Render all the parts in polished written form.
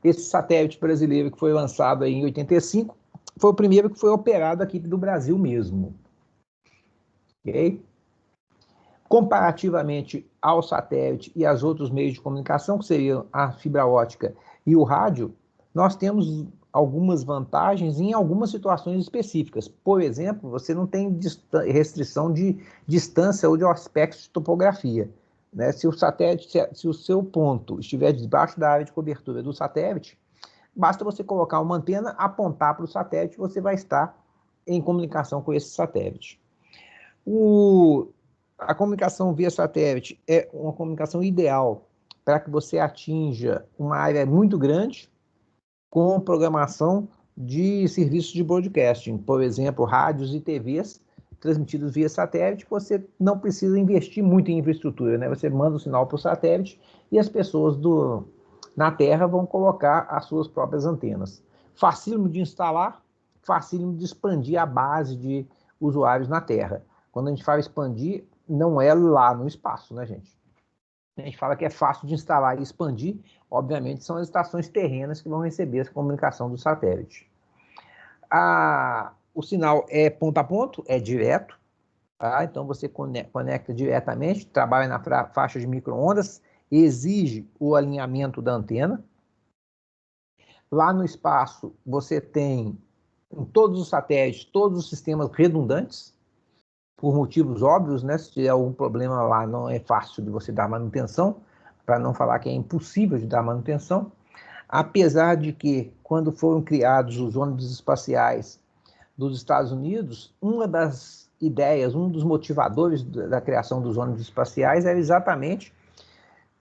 Esse satélite brasileiro que foi lançado aí em 85 foi o primeiro que foi operado aqui do Brasil mesmo. Ok? Comparativamente ao satélite e aos outros meios de comunicação, que seriam a fibra ótica e o rádio, nós temos algumas vantagens em algumas situações específicas. Por exemplo, você não tem restrição de distância ou de aspectos de topografia. Né? Se o satélite, se o seu ponto estiver debaixo da área de cobertura do satélite, basta você colocar uma antena, apontar para o satélite, você vai estar em comunicação com esse satélite. A comunicação via satélite é uma comunicação ideal para que você atinja uma área muito grande com programação de serviços de broadcasting, por exemplo, rádios e TVs transmitidos via satélite. Você não precisa investir muito em infraestrutura, né? Você manda o sinal para o satélite e as pessoas na Terra vão colocar as suas próprias antenas. Facílimo de instalar, facílimo de expandir a base de usuários na Terra. Quando a gente fala expandir, não é lá no espaço, né, gente? A gente fala que é fácil de instalar e expandir, obviamente, são as estações terrenas que vão receber essa comunicação do satélite. O sinal é ponto a ponto, é direto, tá? Então você conecta diretamente, trabalha na faixa de micro-ondas, exige o alinhamento da antena. Lá no espaço, você tem, em todos os satélites, todos os sistemas redundantes, por motivos óbvios, né? Se tiver algum problema lá, não é fácil de você dar manutenção, para não falar que é impossível de dar manutenção. Apesar de que, quando foram criados os ônibus espaciais dos Estados Unidos, uma das ideias, um dos motivadores da criação dos ônibus espaciais era exatamente,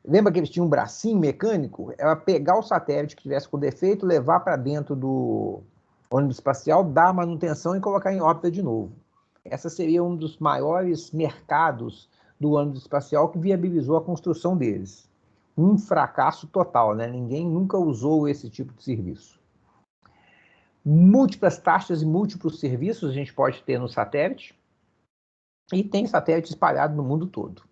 lembra que eles tinham um bracinho mecânico? Era pegar o satélite que tivesse com defeito, levar para dentro do ônibus espacial, dar manutenção e colocar em órbita de novo. Essa seria um dos maiores mercados do ônibus espacial que viabilizou a construção deles. Um fracasso total, né? Ninguém nunca usou esse tipo de serviço. Múltiplas taxas e múltiplos serviços a gente pode ter no satélite, e tem satélite espalhado no mundo todo.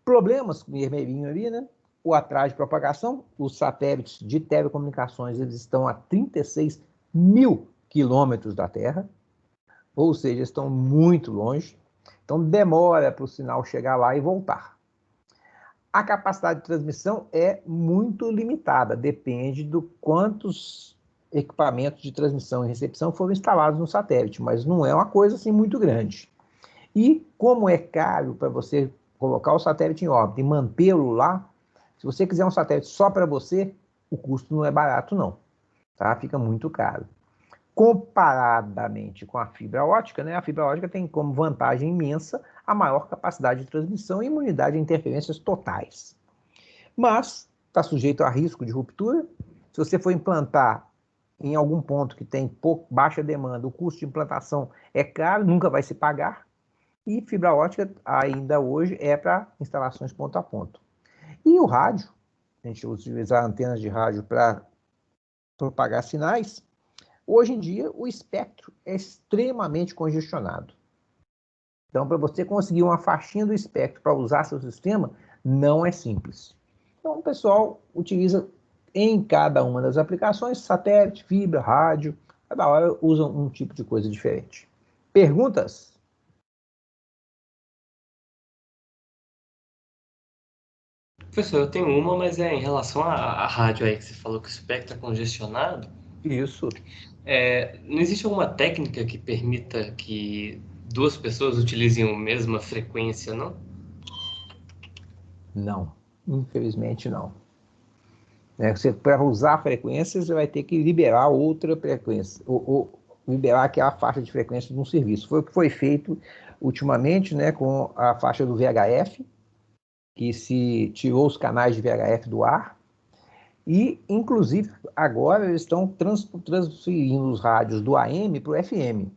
Problemas, vermelhinho ali, né? O atraso de propagação, os satélites de telecomunicações, eles estão a 36 mil quilômetros da Terra, ou seja, estão muito longe, então demora para o sinal chegar lá e voltar. A capacidade de transmissão é muito limitada, depende do quantos equipamentos de transmissão e recepção foram instalados no satélite, mas não é uma coisa assim muito grande. E como é caro para você colocar o satélite em órbita e mantê-lo lá, se você quiser um satélite só para você, o custo não é barato não, tá? Fica muito caro. Comparadamente com a fibra ótica, né? A fibra ótica tem como vantagem imensa a maior capacidade de transmissão e imunidade a interferências totais. Mas está sujeito a risco de ruptura. Se você for implantar em algum ponto que tem baixa demanda, o custo de implantação é caro, nunca vai se pagar. E fibra ótica ainda hoje é para instalações ponto a ponto. E o rádio, a gente utiliza antenas de rádio para propagar sinais. Hoje em dia, o espectro é extremamente congestionado. Então, para você conseguir uma faixinha do espectro para usar seu sistema, não é simples. Então, o pessoal utiliza em cada uma das aplicações, satélite, fibra, rádio, cada hora usam um tipo de coisa diferente. Perguntas? Professor, eu tenho uma, mas é em relação à rádio aí, que você falou que o espectro é congestionado. Isso. Não existe alguma técnica que permita que duas pessoas utilizem a mesma frequência, não? Não, infelizmente não. Para usar a frequência, você vai ter que liberar outra frequência, ou liberar aquela faixa de frequência de um serviço. Foi o que foi feito ultimamente, né, com a faixa do VHF, que se tirou os canais de VHF do ar, e, inclusive, agora eles estão transferindo os rádios do AM para o FM.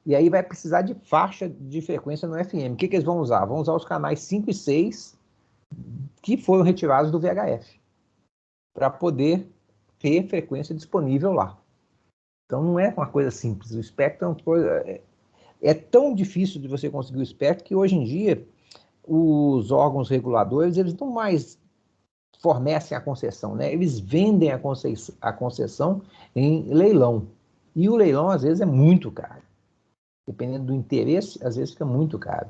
E aí vai precisar de faixa de frequência no FM. O que eles vão usar? Vão usar os canais 5 e 6 que foram retirados do VHF, para poder ter frequência disponível lá. Então não é uma coisa simples. O espectro é uma coisa... É tão difícil de você conseguir o espectro que hoje em dia os órgãos reguladores, eles não mais fornecem a concessão, né? Eles vendem a concessão em leilão. E o leilão, às vezes, é muito caro. Dependendo do interesse, às vezes fica muito caro.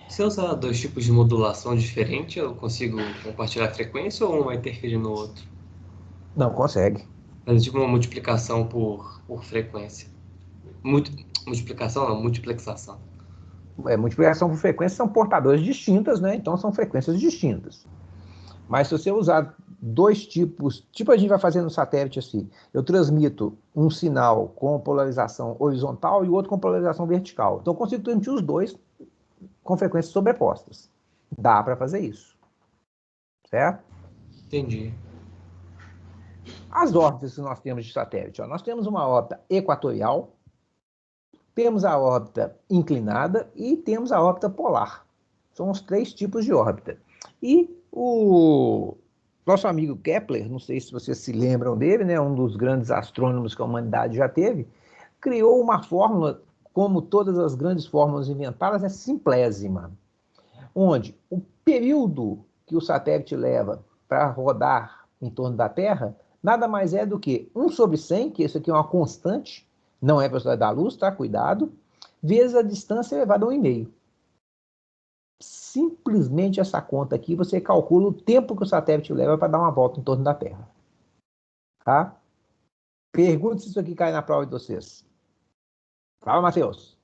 Se eu usar dois tipos de modulação diferentes, eu consigo compartilhar a frequência ou um vai interferir no outro? Não consegue. Fazer tipo uma multiplicação por frequência. Multiplicação não, multiplexação. Multiplicação por frequência são portadores distintas, né? Então são frequências distintas. Mas se você usar dois tipos, tipo a gente vai fazer no satélite assim, eu transmito um sinal com polarização horizontal e o outro com polarização vertical. Então eu consigo transmitir os dois com frequências sobrepostas. Dá para fazer isso. Certo? Entendi. As órbitas que nós temos de satélite, ó, nós temos uma órbita equatorial, temos a órbita inclinada e temos a órbita polar. São os três tipos de órbita. E o nosso amigo Kepler, não sei se vocês se lembram dele, né, um dos grandes astrônomos que a humanidade já teve, criou uma fórmula, como todas as grandes fórmulas inventadas, é simplésima, onde o período que o satélite leva para rodar em torno da Terra nada mais é do que 1/100, que isso aqui é uma constante, não é a velocidade da luz, tá? Cuidado, vezes a distância elevada a 1,5. Simplesmente essa conta aqui, você calcula o tempo que o satélite leva para dar uma volta em torno da Terra. Tá? Pergunta se isso aqui cai na prova de vocês. Fala, Matheus.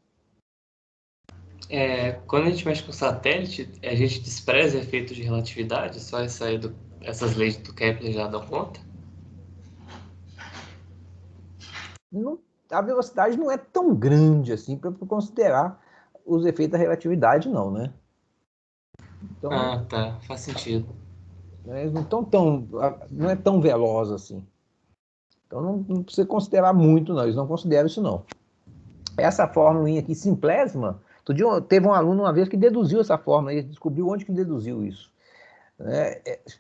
Quando a gente mexe com satélite, a gente despreza efeitos de relatividade? Só essas leis do Kepler já dão conta? Não, a velocidade não é tão grande assim para considerar os efeitos da relatividade, não, né? Então, Ah, tá. Faz sentido. eles não é tão veloz assim. Então não precisa considerar muito, não. Eles não consideram isso, não. Essa fórmula aqui, simplésima, teve um aluno uma vez que deduziu essa fórmula, ele descobriu onde que deduziu isso.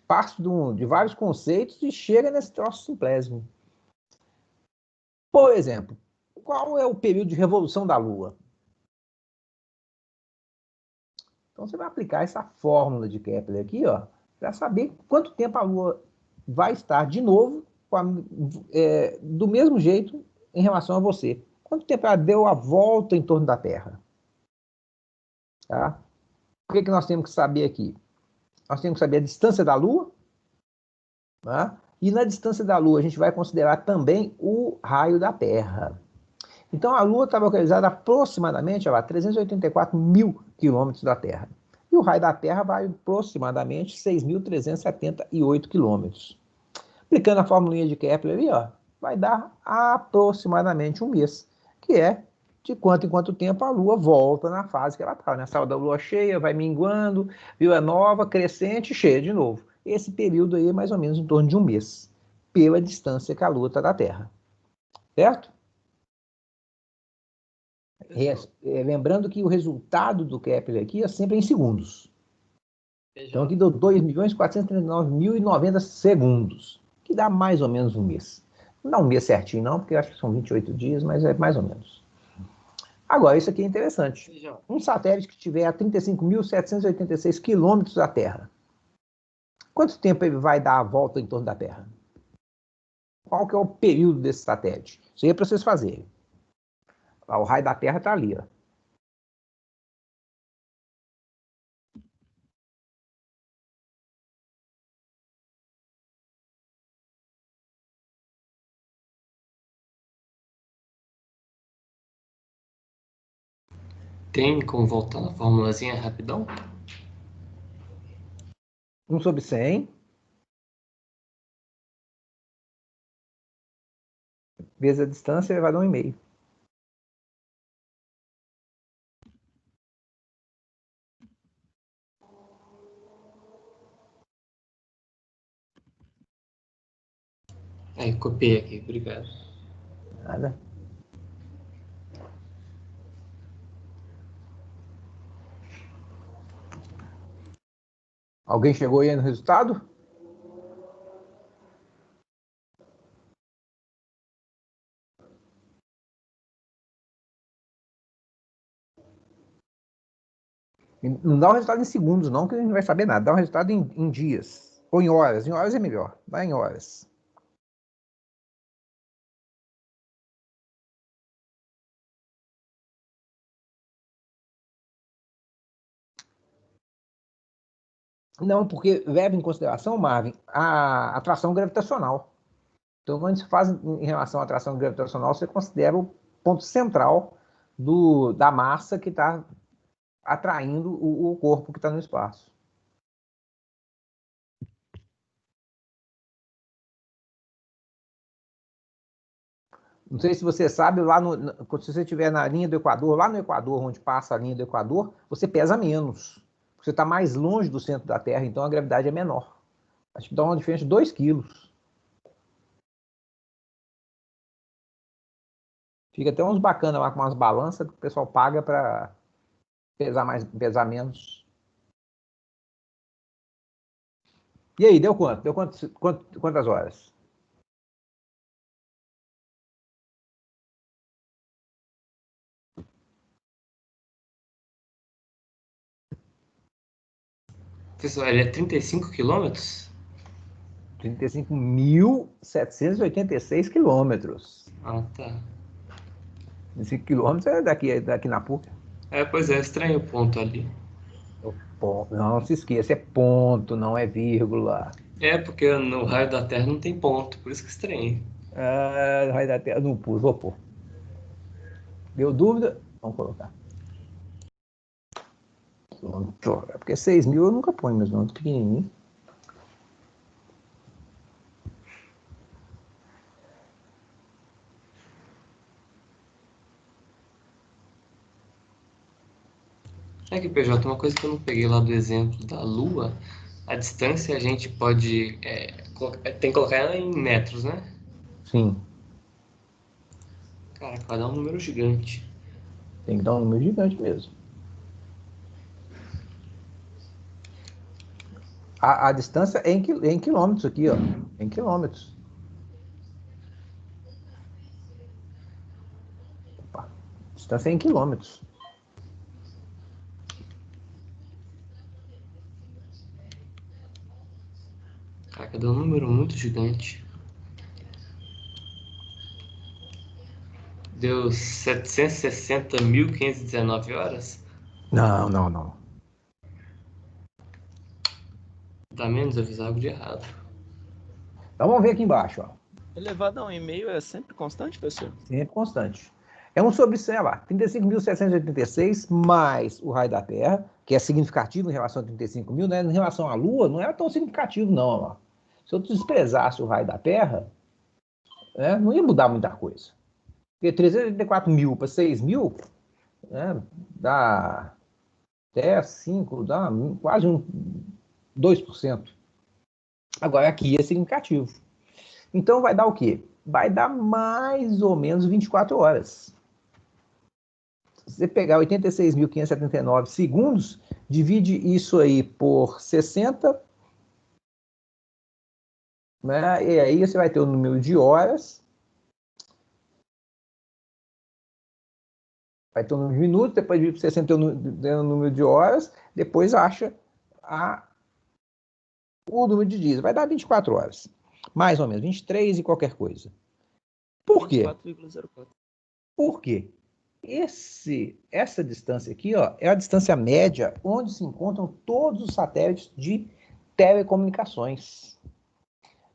Parte de vários conceitos e chega nesse troço simplésimo. Por exemplo, qual é o período de revolução da Lua? Então você vai aplicar essa fórmula de Kepler aqui, ó, para saber quanto tempo a Lua vai estar de novo do mesmo jeito em relação a você. Quanto tempo ela deu a volta em torno da Terra? Tá? O que nós temos que saber aqui? Nós temos que saber a distância da Lua, tá? E na distância da Lua a gente vai considerar também o raio da Terra. Então a Lua está localizada aproximadamente a 384 mil quilômetros da Terra. E o raio da Terra vai aproximadamente 6.378 quilômetros. Aplicando a formulinha de Kepler ali, ó, vai dar aproximadamente um mês, que é de quanto em quanto tempo a Lua volta na fase que ela está. Nessa hora da Lua cheia, vai minguando, viu? É nova, crescente, cheia de novo. Esse período aí é mais ou menos em torno de um mês, pela distância que a Lua está da Terra. Certo? Lembrando que o resultado do Kepler aqui é sempre em segundos. Então aqui deu 2.439.090 segundos, que dá mais ou menos um mês. Não dá um mês certinho não, porque eu acho que são 28 dias, mas é mais ou menos. Agora, isso aqui é interessante. Um satélite que estiver a 35.786 quilômetros da Terra, quanto tempo ele vai dar a volta em torno da Terra? Qual que é o período desse satélite? Isso aí é para vocês fazerem. O raio da Terra está ali, ó. Tem como voltar na formulazinha rapidão? 1/100 vezes a distância, ele vai dar 1,5. Aí, copiei aqui, obrigado. Nada. Alguém chegou aí no resultado? Não dá o resultado em segundos, não, que a gente não vai saber nada. Dá o resultado em dias. Ou em horas é melhor, vai em horas. Não, porque leva em consideração, Marvin, a atração gravitacional. Então, quando se faz em relação à atração gravitacional, você considera o ponto central da massa que está atraindo o corpo que está no espaço. Não sei se você sabe, se você estiver na linha do Equador, lá no Equador, onde passa a linha do Equador, você pesa menos. Você está mais longe do centro da Terra, então a gravidade é menor. Acho que dá uma diferença de 2 quilos. Fica até uns bacanas lá com umas balanças que o pessoal paga para pesar menos. E aí, deu quanto? Deu quantas horas? Pessoal, ele é 35 quilômetros? 35.786 quilômetros. Ah, tá. 5 quilômetros é daqui na PUC. Pois é, estranho o ponto ali. Não se esqueça, é ponto, não é vírgula. Porque no raio da Terra não tem ponto, por isso que estranho. Vai dar até. Não pus, vou pôr. Deu dúvida? Vamos colocar. Pronto. É porque 6.000 eu nunca ponho, mas não, pequenininho. É que, PJ, uma coisa que eu não peguei lá do exemplo da Lua, a distância a gente pode. Tem que colocar ela em metros, né? Sim. Caraca, vai dar um número gigante. Tem que dar um número gigante mesmo. A distância é em quilômetros aqui, ó. Em quilômetros. Opa. A distância é em quilômetros. Caraca, deu um número muito gigante. Deu 760.519 horas? Não. Dá menos avisar algo de errado. Então vamos ver aqui embaixo, ó. Elevado a 1,5 é sempre constante, professor? Sempre constante. É um sobre, sei lá, 35.786 mais o raio da Terra, que é significativo em relação a 35.000, né? Em relação à Lua, não é tão significativo, não. Ó. Se eu desprezasse o raio da Terra, né, não ia mudar muita coisa. Porque 384.000 para 6.000, né, dá até 5, dá quase 2%. Agora aqui é significativo. Então vai dar o quê? Vai dar mais ou menos 24 horas. Se você pegar 86.579 segundos, divide isso aí por 60, né? E aí você vai ter o número de horas, vai ter o número de minutos, depois divide por 60 o número de horas, depois acha o número de dias. Vai dar 24 horas. Mais ou menos, 23 e qualquer coisa. Por quê? 24,04. Por quê? Essa distância aqui, ó, é a distância média onde se encontram todos os satélites de telecomunicações.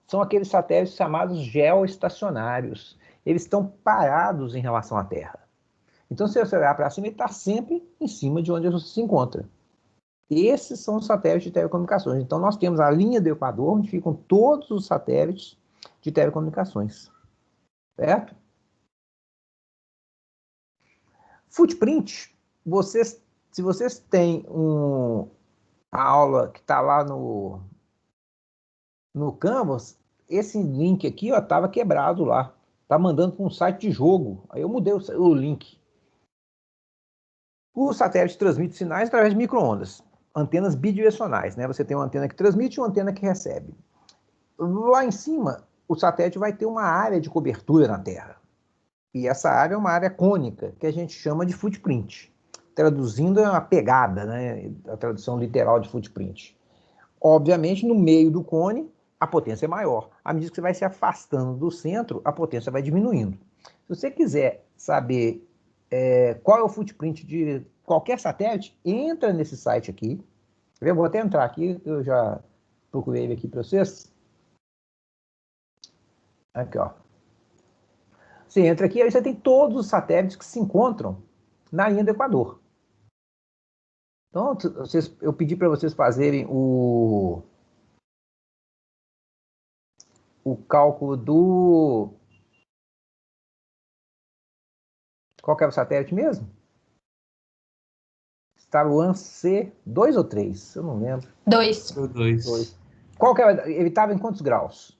São aqueles satélites chamados geoestacionários. Eles estão parados em relação à Terra. Então, se você olhar para cima, ele está sempre em cima de onde você se encontra. Esses são os satélites de telecomunicações. Então, nós temos a linha do Equador, onde ficam todos os satélites de telecomunicações. Certo? Footprint, se vocês têm a aula que está lá no Canvas, esse link aqui estava quebrado lá. Está mandando para um site de jogo. Aí eu mudei o link. O satélite transmite sinais através de micro-ondas, antenas bidirecionais, né? Você tem uma antena que transmite e uma antena que recebe. Lá em cima, o satélite vai ter uma área de cobertura na Terra. E essa área é uma área cônica, que a gente chama de footprint. Traduzindo, é uma pegada, né? A tradução literal de footprint. Obviamente, no meio do cone, a potência é maior. À medida que você vai se afastando do centro, a potência vai diminuindo. Se você quiser saber qual é o footprint de qualquer satélite, entra nesse site aqui. Eu vou até entrar aqui, eu já procurei ele aqui para vocês. Aqui, ó. Você entra aqui, aí você tem todos os satélites que se encontram na linha do Equador. Então, eu pedi para vocês fazerem o cálculo do... Qual que era o satélite mesmo? Star One C2 ou 3? Eu não lembro. 2. 2. Qual que era? Ele estava em quantos graus?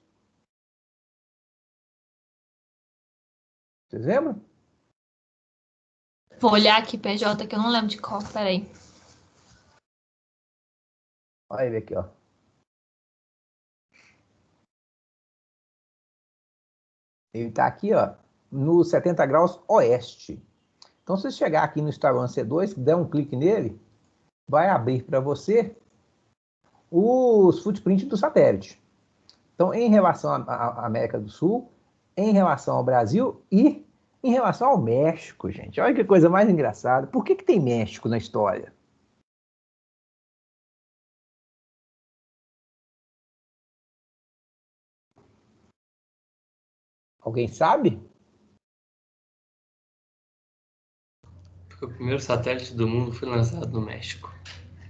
Vocês lembram? Vou olhar aqui, PJ, que eu não lembro de qual. Peraí. Olha ele aqui, ó. Ele está aqui, ó, no 70 graus oeste. Então, se você chegar aqui no Star One C2, der um clique nele, vai abrir para você os footprints do satélite. Então, em relação à América do Sul, em relação ao Brasil e em relação ao México, gente. Olha que coisa mais engraçada. Por que tem México na história? Alguém sabe? Porque o primeiro satélite do mundo foi lançado no México.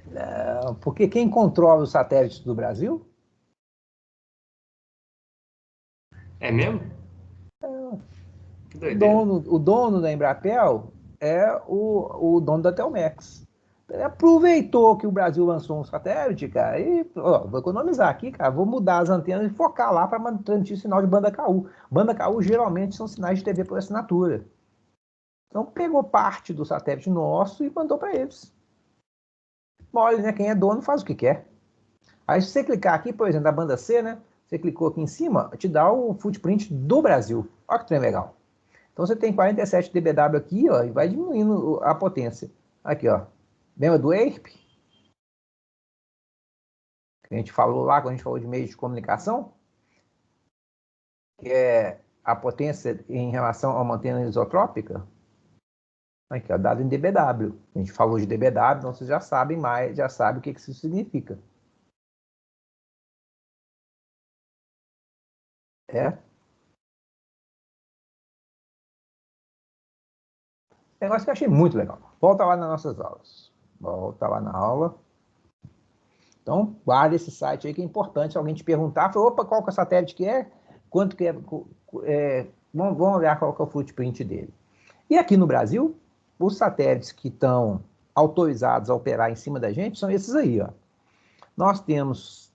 Não, porque quem controla os satélites do Brasil? É mesmo? Que doideira. O dono da Embratel é o dono da Telmex. Ele aproveitou que o Brasil lançou um satélite, cara, e vou economizar aqui, cara, vou mudar as antenas e focar lá para transmitir sinal de banda KU. Banda KU geralmente são sinais de TV por assinatura. Então pegou parte do satélite nosso e mandou para eles. Mole, né? Quem é dono faz o que quer. Aí se você clicar aqui, por exemplo, da banda C, né? Você clicou aqui em cima, te dá o footprint do Brasil. Olha que trem legal. Então você tem 47 dBW aqui, ó, e vai diminuindo a potência. Aqui, ó. Lembra do EIRP? Que a gente falou lá, quando a gente falou de meios de comunicação? Que é a potência em relação a uma antena isotrópica. Aqui, ó, dado em dBW. A gente falou de dBW, então vocês já sabem mais, já sabem o que isso significa. Negócio que eu achei muito legal. Volta lá nas nossas aulas. Volta lá na aula. Então, guarda esse site aí que é importante. Se alguém te perguntar, fala, opa, qual que é o satélite que é? Quanto que é? Vamos olhar qual que é o footprint dele. E aqui no Brasil, os satélites que estão autorizados a operar em cima da gente são esses aí, ó. Nós temos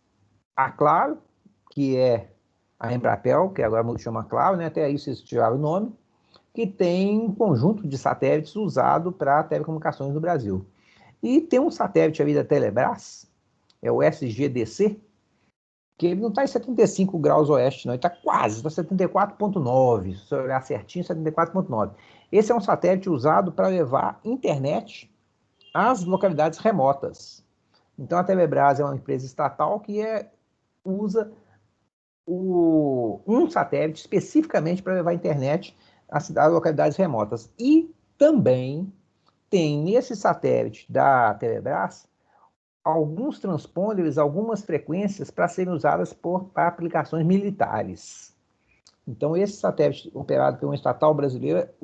a Claro, que é a Embratel, que agora chama Claro, né? Até aí vocês tiraram o nome, que tem um conjunto de satélites usado para telecomunicações no Brasil. E tem um satélite ali da Telebrás, é o SGDC, que ele não está em 75 graus oeste, não, ele está quase, está 74,9, se você olhar certinho, 74,9. Esse é um satélite usado para levar internet às localidades remotas. Então a Telebrás é uma empresa estatal que usa um satélite especificamente para levar internet às localidades remotas. E também tem nesse satélite da Telebrás alguns transponders, algumas frequências para serem usadas para aplicações militares. Então, esse satélite operado por uma estatal brasileira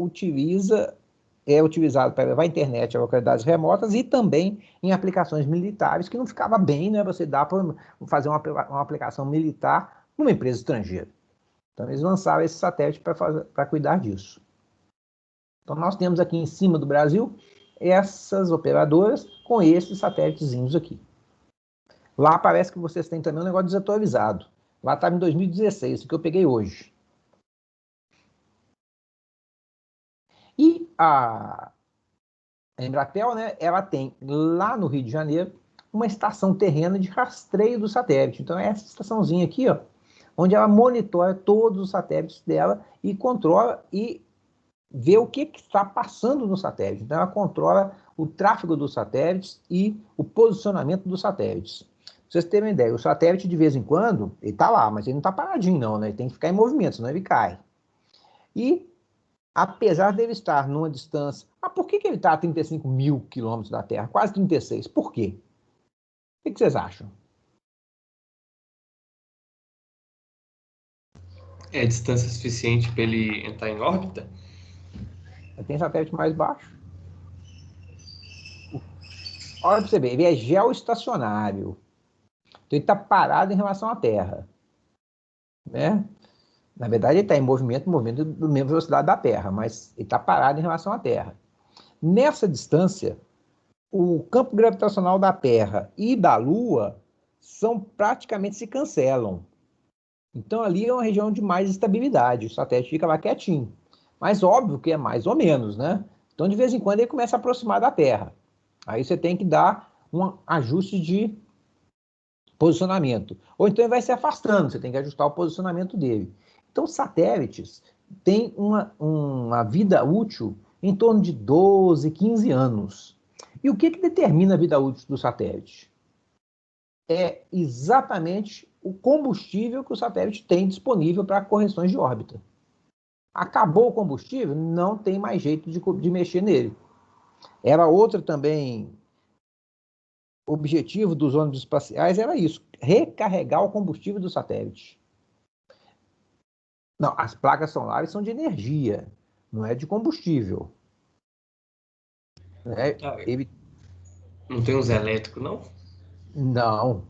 é utilizado para levar internet a localidades remotas e também em aplicações militares, que não ficava bem, né, você dá para fazer uma aplicação militar numa empresa estrangeira. Então, eles lançaram esse satélite para cuidar disso. Então, nós temos aqui em cima do Brasil essas operadoras com esses satélitezinhos aqui. Lá parece que vocês têm também um negócio desatualizado. Lá estava em 2016, isso que eu peguei hoje. E a Embratel, né, ela tem lá no Rio de Janeiro uma estação terrena de rastreio do satélite. Então é essa estaçãozinha aqui, ó, onde ela monitora todos os satélites dela e controla e vê o que está passando no satélite. Então ela controla o tráfego dos satélites e o posicionamento dos satélites. vocês terem uma ideia, o satélite, de vez em quando, ele está lá, mas ele não está paradinho, não, né? Ele tem que ficar em movimento, senão ele cai. E, apesar dele estar numa distância... por que ele está a 35 mil quilômetros da Terra? Quase 36. Por quê? O que vocês acham? É distância suficiente para ele entrar em órbita? Tem satélite mais baixo. Olha para você ver, ele é geoestacionário. Então ele está parado em relação à Terra. Né? Na verdade, ele está em movimento da mesma velocidade da Terra, mas ele está parado em relação à Terra. Nessa distância, o campo gravitacional da Terra e da Lua praticamente se cancelam. Então ali é uma região de mais estabilidade, o satélite fica lá quietinho. Mas óbvio que é mais ou menos, né? Então de vez em quando ele começa a aproximar da Terra. Aí você tem que dar um ajuste de posicionamento. Ou então ele vai se afastando, você tem que ajustar o posicionamento dele. Então satélites têm uma vida útil em torno de 12, 15 anos. E o que determina a vida útil do satélite? É exatamente o combustível que o satélite tem disponível para correções de órbita. Acabou o combustível, não tem mais jeito de mexer nele. Era outra também objetivo dos ônibus espaciais, era isso, recarregar o combustível do satélite. Não, as placas solares são de energia, não é de combustível. Ele... Não tem uns elétricos, não? Não.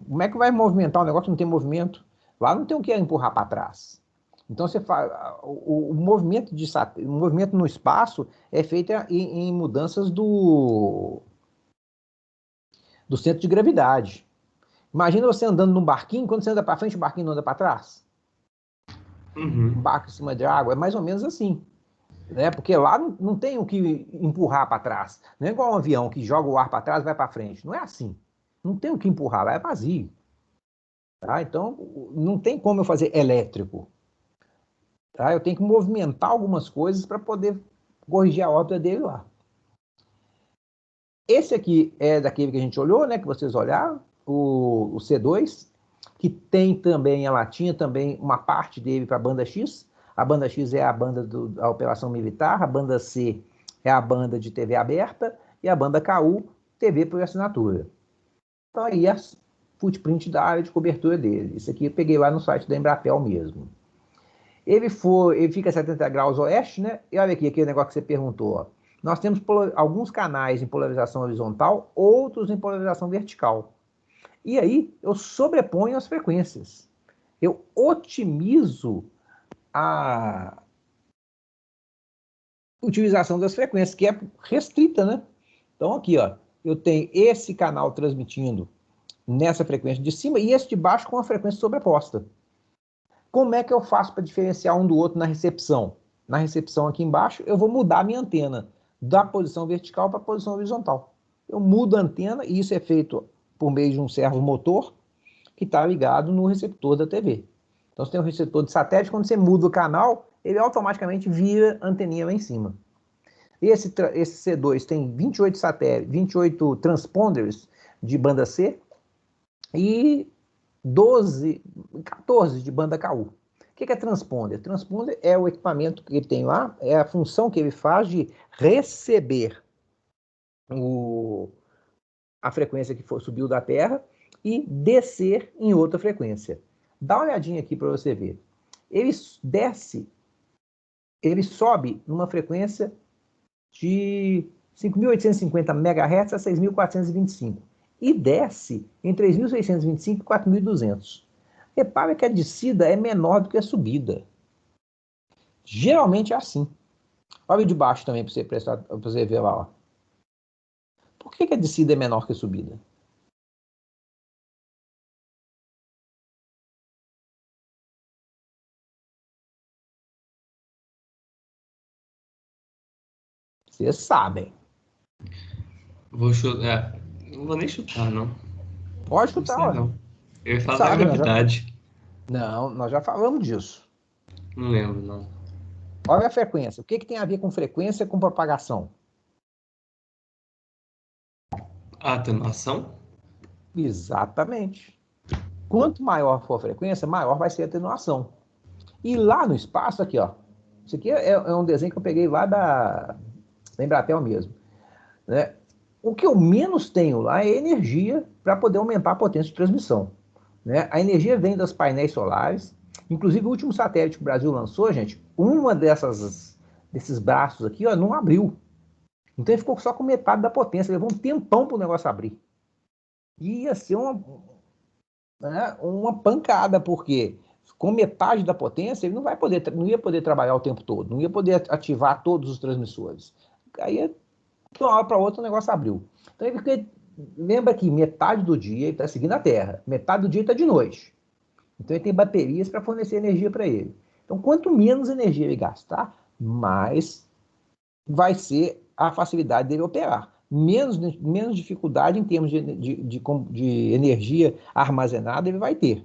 Como é que vai movimentar um negócio que não tem movimento? Lá não tem o que empurrar para trás. Então você faz, o movimento no espaço é feito em mudanças do centro de gravidade. Imagina você andando num barquinho, quando você anda para frente, o barquinho não anda para trás. Uhum. Um barco em cima de água, é mais ou menos assim. Né? Porque lá não tem o que empurrar para trás. Não é igual um avião que joga o ar para trás e vai para frente. Não é assim. Não tem o que empurrar, lá é vazio. Tá? Então, não tem como eu fazer elétrico. Tá? Eu tenho que movimentar algumas coisas para poder corrigir a órbita dele lá. Esse aqui é daquele que a gente olhou, né? Que vocês olharam, o C2, que tem também, ela tinha também uma parte dele para a banda X. A banda X é a banda da operação militar, a banda C é a banda de TV aberta e a banda KU, TV por assinatura. Então aí a footprint da área de cobertura dele. Isso aqui eu peguei lá no site da Embratel mesmo. Ele fica a 70 graus oeste, né? E olha aqui, aquele negócio que você perguntou, ó. Nós temos alguns canais em polarização horizontal, outros em polarização vertical. E aí, eu sobreponho as frequências. Eu otimizo a utilização das frequências, que é restrita, né? Então, aqui, ó, eu tenho esse canal transmitindo nessa frequência de cima e esse de baixo com a frequência sobreposta. Como é que eu faço para diferenciar um do outro na recepção? Na recepção aqui embaixo, eu vou mudar a minha antena da posição vertical para a posição horizontal. Eu mudo a antena e isso é feito por meio de um servo motor que está ligado no receptor da TV. Então, você tem um receptor de satélite, quando você muda o canal, ele automaticamente vira a anteninha lá em cima. Esse C2 tem 28 transponders de banda C e 14 de banda KU. O que é transponder? Transponder é o equipamento que ele tem lá, é a função que ele faz de receber a frequência que subiu da Terra e descer em outra frequência. Dá uma olhadinha aqui para você ver. Ele sobe numa frequência de 5.850 MHz a 6.425 e desce em 3.625 e 4.200. Repare que a descida é menor do que a subida. Geralmente é assim. Olha de baixo também para você ver lá. Ó. Por que a descida é menor que a subida? Vocês sabem. Vou chutar. Não vou nem chutar, não. Pode Não chutar, sei, ó. não. Eu ia falar da Sabe, gravidade. Não, nós já falamos disso. Não lembro, não. Olha a frequência. O que tem a ver com frequência e com propagação? A atenuação? Exatamente. Quanto maior for a frequência, maior vai ser a atenuação. E lá no espaço, aqui, ó. Isso aqui é um desenho que eu peguei lá da Embratel mesmo, né? O que eu menos tenho lá é energia para poder aumentar a potência de transmissão, né? A energia vem dos painéis solares. Inclusive, o último satélite que o Brasil lançou, gente, uma desses braços aqui, ó, não abriu. Então, ele ficou só com metade da potência. Levou um tempão para o negócio abrir. E ia ser uma pancada, porque com metade da potência, ele não ia poder trabalhar o tempo todo, não ia poder ativar todos os transmissores. Aí, de uma hora para outra, o negócio abriu. Então, lembra que metade do dia ele está seguindo a Terra, metade do dia ele está de noite. Então, ele tem baterias para fornecer energia para ele. Então, quanto menos energia ele gastar, mais vai ser a facilidade dele operar. Menos dificuldade em termos de energia armazenada ele vai ter.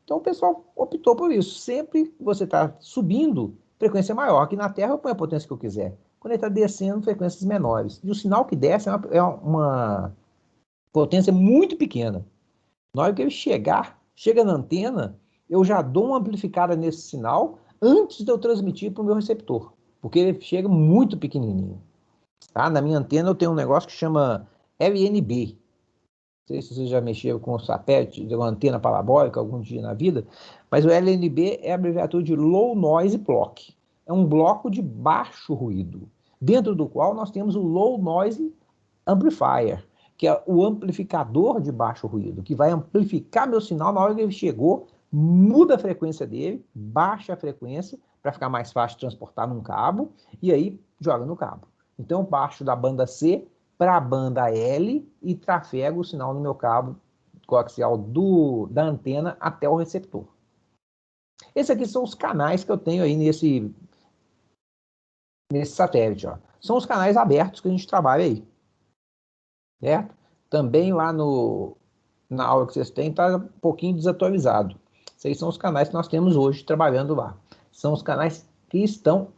Então, o pessoal optou por isso. Sempre que você está subindo, frequência maior. Aqui na Terra eu ponho a potência que eu quiser. Quando ele está descendo, frequências menores. E o sinal que desce é uma potência muito pequena. Na hora que ele chega na antena, eu já dou uma amplificada nesse sinal antes de eu transmitir para o meu receptor. Porque ele chega muito pequenininho. Tá? Na minha antena eu tenho um negócio que chama LNB. Não sei se você já mexeu com satélite, uma antena parabólica algum dia na vida, mas o LNB é a abreviatura de Low Noise Block. É um bloco de baixo ruído, dentro do qual nós temos o Low Noise Amplifier, que é o amplificador de baixo ruído, que vai amplificar meu sinal na hora que ele chegou, muda a frequência dele, baixa a frequência, para ficar mais fácil de transportar num cabo, e aí joga no cabo. Então eu baixo da banda C para a banda L e trafego o sinal no meu cabo coaxial da antena até o receptor. Esses aqui são os canais que eu tenho aí nesse satélite. Ó. São os canais abertos que a gente trabalha aí. Certo? Também lá na aula que vocês têm está um pouquinho desatualizado. Esses são os canais que nós temos hoje trabalhando lá. São os canais que estão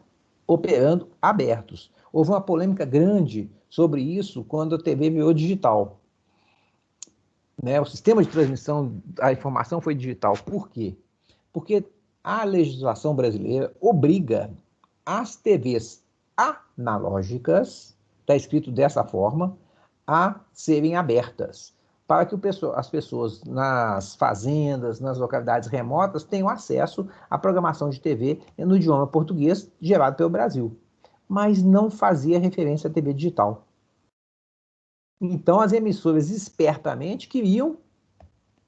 operando abertos. Houve uma polêmica grande sobre isso quando a TV virou digital. Né? O sistema de transmissão da informação foi digital. Por quê? Porque a legislação brasileira obriga as TVs analógicas, está escrito dessa forma, a serem abertas, para que as pessoas nas fazendas, nas localidades remotas, tenham acesso à programação de TV no idioma português gerado pelo Brasil. Mas não fazia referência à TV digital. Então, as emissoras espertamente queriam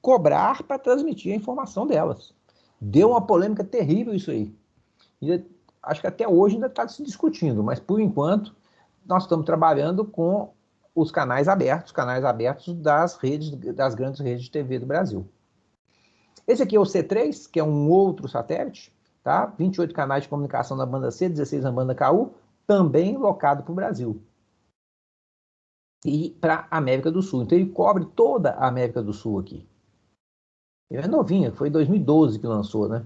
cobrar para transmitir a informação delas. Deu uma polêmica terrível isso aí. E acho que até hoje ainda está se discutindo, mas por enquanto nós estamos trabalhando com os canais abertos das grandes redes de TV do Brasil. Esse aqui é o C3, que é um outro satélite, tá? 28 canais de comunicação na banda C, 16 na banda KU, também locado para o Brasil. E para a América do Sul. Então ele cobre toda a América do Sul aqui. Ele é novinho, foi em 2012 que lançou, né?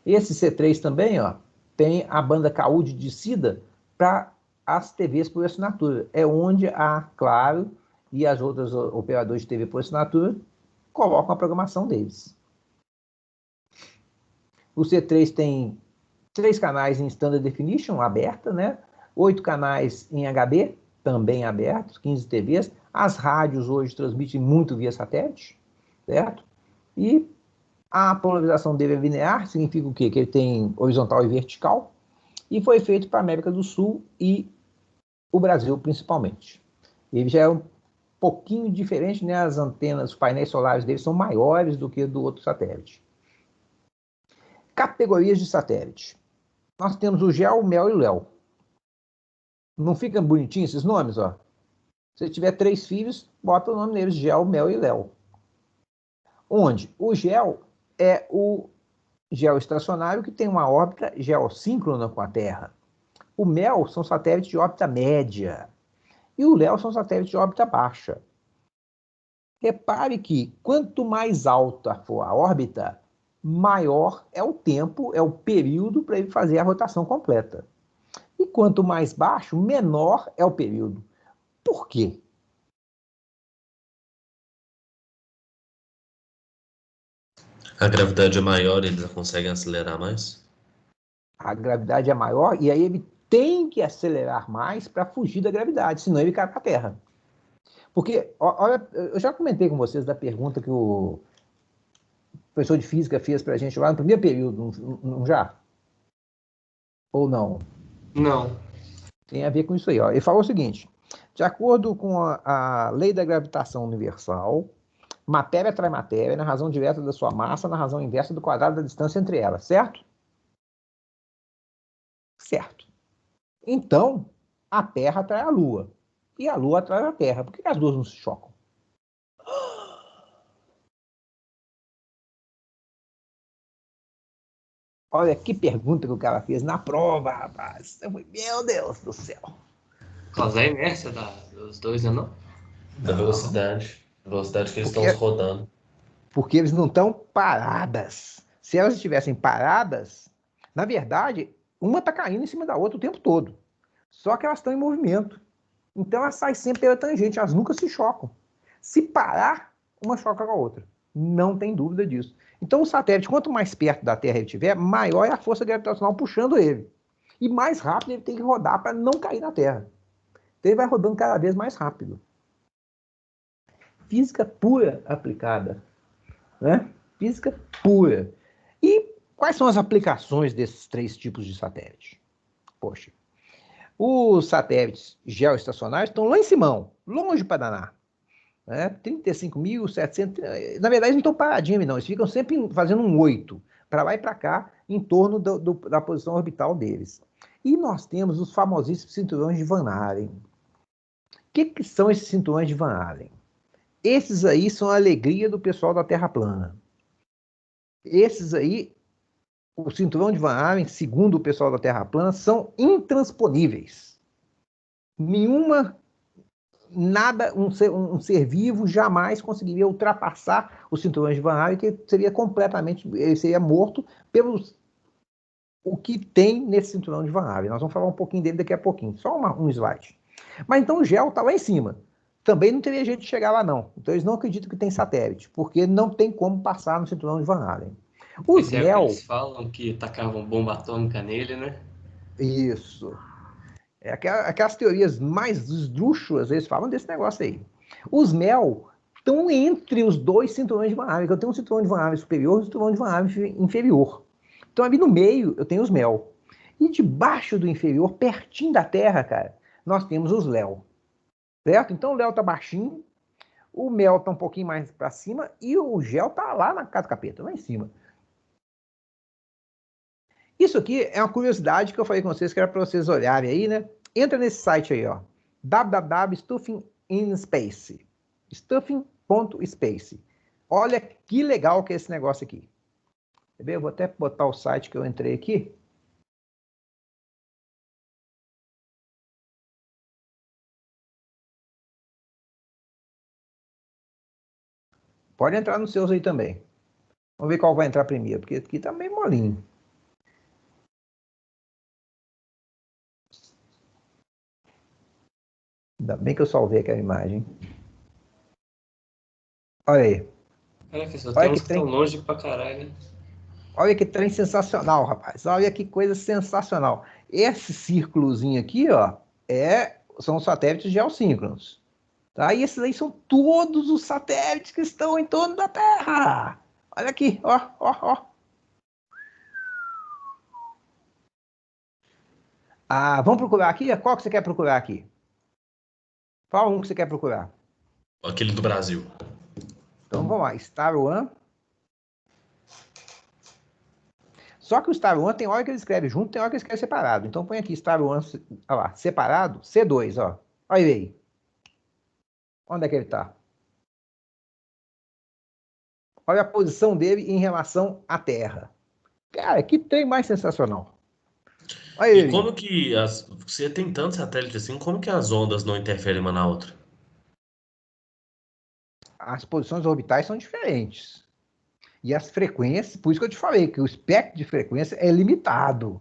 Esse C3 também, ó, tem a banda KU de descida para as TVs por assinatura. É onde a Claro e as outras operadoras de TV por assinatura colocam a programação deles. O C3 tem 3 canais em Standard Definition, aberta, né? 8 canais em HD, também abertos, 15 TVs. As rádios hoje transmitem muito via satélite, certo? E a polarização dele é linear, significa o quê? Que ele tem horizontal e vertical, e foi feito para a América do Sul e o Brasil, principalmente. Ele já é um pouquinho diferente, né? As antenas, os painéis solares dele são maiores do que do outro satélite. Categorias de satélite. Nós temos o GEO, o MEL e o LEO. Não ficam bonitinhos esses nomes, ó? Se tiver 3 filhos, bota o nome neles, GEO, MEL e LEO. Onde o GEO é o geoestacionário que tem uma órbita geossíncrona com a Terra. O MEL são satélites de órbita média. E o LEO são satélites de órbita baixa. Repare que quanto mais alta for a órbita, maior é o tempo, é o período para ele fazer a rotação completa. E quanto mais baixo, menor é o período. Por quê? A gravidade é maior e eles conseguem acelerar mais? A gravidade é maior e aí ele tem que acelerar mais para fugir da gravidade, senão ele cai para a Terra. Porque, olha, eu já comentei com vocês da pergunta que o professor de física fez para a gente lá no primeiro período, não já? Ou não? Não. Tem a ver com isso aí. Ó. Ele falou o seguinte: de acordo com a lei da gravitação universal, matéria atrai matéria na razão direta da sua massa, na razão inversa do quadrado da distância entre elas, certo? Certo. Então, a Terra atrai a Lua. E a Lua atrai a Terra. Por que as duas não se chocam? Olha que pergunta que o cara fez na prova, rapaz. Eu falei, meu Deus do céu. Por causa da inércia dos dois, não? Da velocidade. A velocidade que eles Porque- estão rodando. Porque eles não estão paradas. Se elas estivessem paradas, na verdade, uma está caindo em cima da outra o tempo todo. Só que elas estão em movimento. Então elas saem sempre pela tangente, elas nunca se chocam. Se parar, uma choca com a outra. Não tem dúvida disso. Então o satélite, quanto mais perto da Terra ele estiver, maior é a força gravitacional puxando ele. E mais rápido ele tem que rodar para não cair na Terra. Então ele vai rodando cada vez mais rápido. Física pura aplicada. Né? Física pura. E quais são as aplicações desses três tipos de satélite? Poxa, os satélites geoestacionários estão lá em cima, longe para danar. Né? 35.700. Na verdade, eles não estão paradinhos, não. Eles ficam sempre fazendo um 8, para lá e para cá, em torno da posição orbital deles. E nós temos os famosíssimos cinturões de Van Allen. O que são esses cinturões de Van Allen? Esses aí são a alegria do pessoal da Terra plana. Esses aí, o cinturão de Van Allen, segundo o pessoal da Terra plana, são intransponíveis. Nada, um ser vivo jamais conseguiria ultrapassar os cinturões de Van Allen, que ele seria morto pelos o que tem nesse cinturão de Van Allen. Nós vamos falar um pouquinho dele daqui a pouquinho, só um slide. Mas então o GEO está lá em cima. Também não teria jeito de chegar lá, não. Então eles não acreditam que tem satélite, porque não tem como passar no cinturão de Van Allen. Os Esse é o que MEL... eles falam que tacavam bomba atômica nele, né? Isso. Aquelas teorias mais esdrúxulas, eles falam desse negócio aí. Os MEL estão entre os dois cinturões de Van Allen. Eu tenho um cinturão de Van Allen superior e um cinturão de Van Allen inferior. Então, ali no meio, eu tenho os MEL. E debaixo do inferior, pertinho da Terra, cara, nós temos os LEO. Certo? Então, o LEO está baixinho, o MEL está um pouquinho mais para cima e o GEO está lá na casa capeta, lá em cima. Isso aqui é uma curiosidade que eu falei com vocês, que era para vocês olharem aí, né? Entra nesse site aí, ó. www.stuffing.space. Stuffing.space. Olha que legal que é esse negócio aqui. Quer ver? Eu vou até botar o site que eu entrei aqui. Pode entrar nos seus aí também. Vamos ver qual vai entrar primeiro, porque aqui tá meio molinho. Ainda bem que eu salvei aquela imagem. Olha aí. Caraca, só Olha tem que uns que trem. estão longe pra caralho. Olha que trem sensacional, rapaz. Olha que coisa sensacional. Esse círculozinho aqui, ó, são os satélites geossíncronos. Tá? E esses aí são todos os satélites que estão em torno da Terra. Olha aqui, ó, ó, ó. Ah, vamos procurar aqui? Qual que você quer procurar aqui? Qual um que você quer procurar? Aquele do Brasil. Então vamos lá, Star One. Só que o Star One tem hora que ele escreve junto, tem hora que ele escreve separado. Então põe aqui Star One, olha lá, separado, C2, ó. Olha ele aí. Onde é que ele está? Olha a posição dele em relação à Terra. Cara, que trem mais sensacional. Olha E ele. como que você tem tanto satélite assim, como que as ondas não interferem uma na outra? As posições orbitais são diferentes. E as frequências, por isso que eu te falei, que o espectro de frequência é limitado.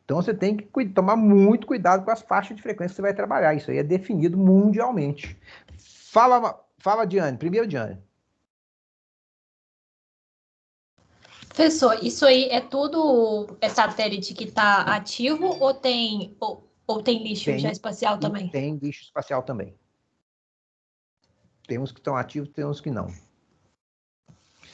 Então você tem que tomar muito cuidado com as faixas de frequência que você vai trabalhar. Isso aí é definido mundialmente. Fala Diane. Primeiro, Diane. Professor, isso aí é tudo satélite que está ativo ou tem lixo já espacial também? Tem lixo espacial também. Tem uns que estão ativos, tem uns que não.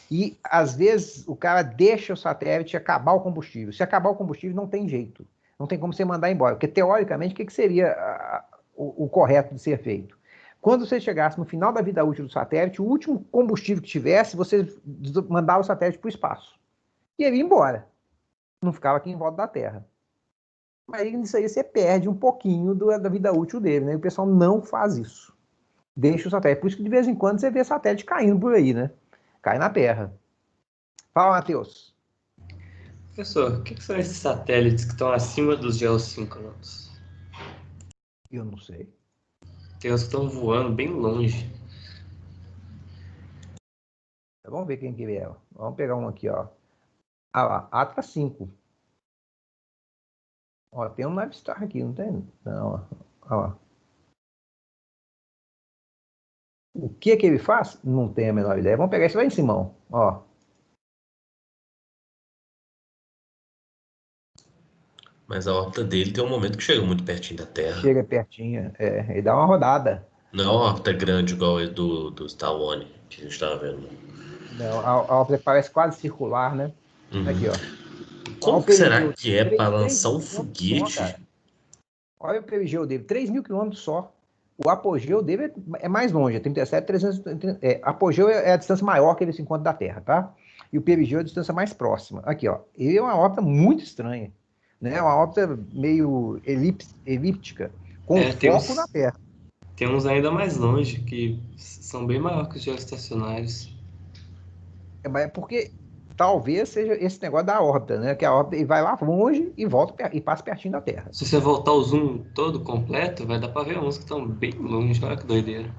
E, às vezes, o cara deixa o satélite acabar o combustível. Se acabar o combustível, não tem jeito. Não tem como você mandar embora. Porque, teoricamente, o que seria o correto de ser feito? Quando você chegasse no final da vida útil do satélite, o último combustível que tivesse, você mandava o satélite para o espaço. E ele ia embora. Não ficava aqui em volta da Terra. Mas isso aí você perde um pouquinho da vida útil dele, né? E o pessoal não faz isso. Deixa o satélite. Por isso que de vez em quando você vê satélite caindo por aí, né? Cai na Terra. Fala, Matheus. Professor, o que são esses satélites que estão acima dos geossíncronos? Eu não sei. Tem uns que estão voando bem longe. Vamos ver quem que é. Vamos pegar um aqui, ó. Ah lá, Atra 5. Ó, tem um Navistar aqui, não tem? Não, ó lá. O que ele faz? Não tenho a menor ideia. Vamos pegar isso lá em cima, ó. Mas a órbita dele tem um momento que chega muito pertinho da Terra. Chega pertinho, ele dá uma rodada. Não é uma órbita grande igual a do Star One, que a gente estava vendo. Não, a órbita parece quase circular, né? Aqui, ó. Olha Como o que será perigeu. que é para 3 lançar um mil quilômetros só, cara. foguete? Olha o perigeu dele, 3 mil quilômetros só. O apogeu dele é mais longe, é 37.300. Apogeu é a distância maior que ele se encontra da Terra, tá? E o perigeu é a distância mais próxima. Aqui, ó. Ele é uma órbita muito estranha, né? Uma órbita meio elíptica, com foco na Terra. Tem uns ainda mais longe, que são bem maiores que os geoestacionários. É porque talvez seja esse negócio da órbita, né? Que a órbita ele vai lá longe e volta e passa pertinho da Terra. Se você voltar o zoom todo completo, vai dar pra ver uns que estão bem longe. Olha que doideira.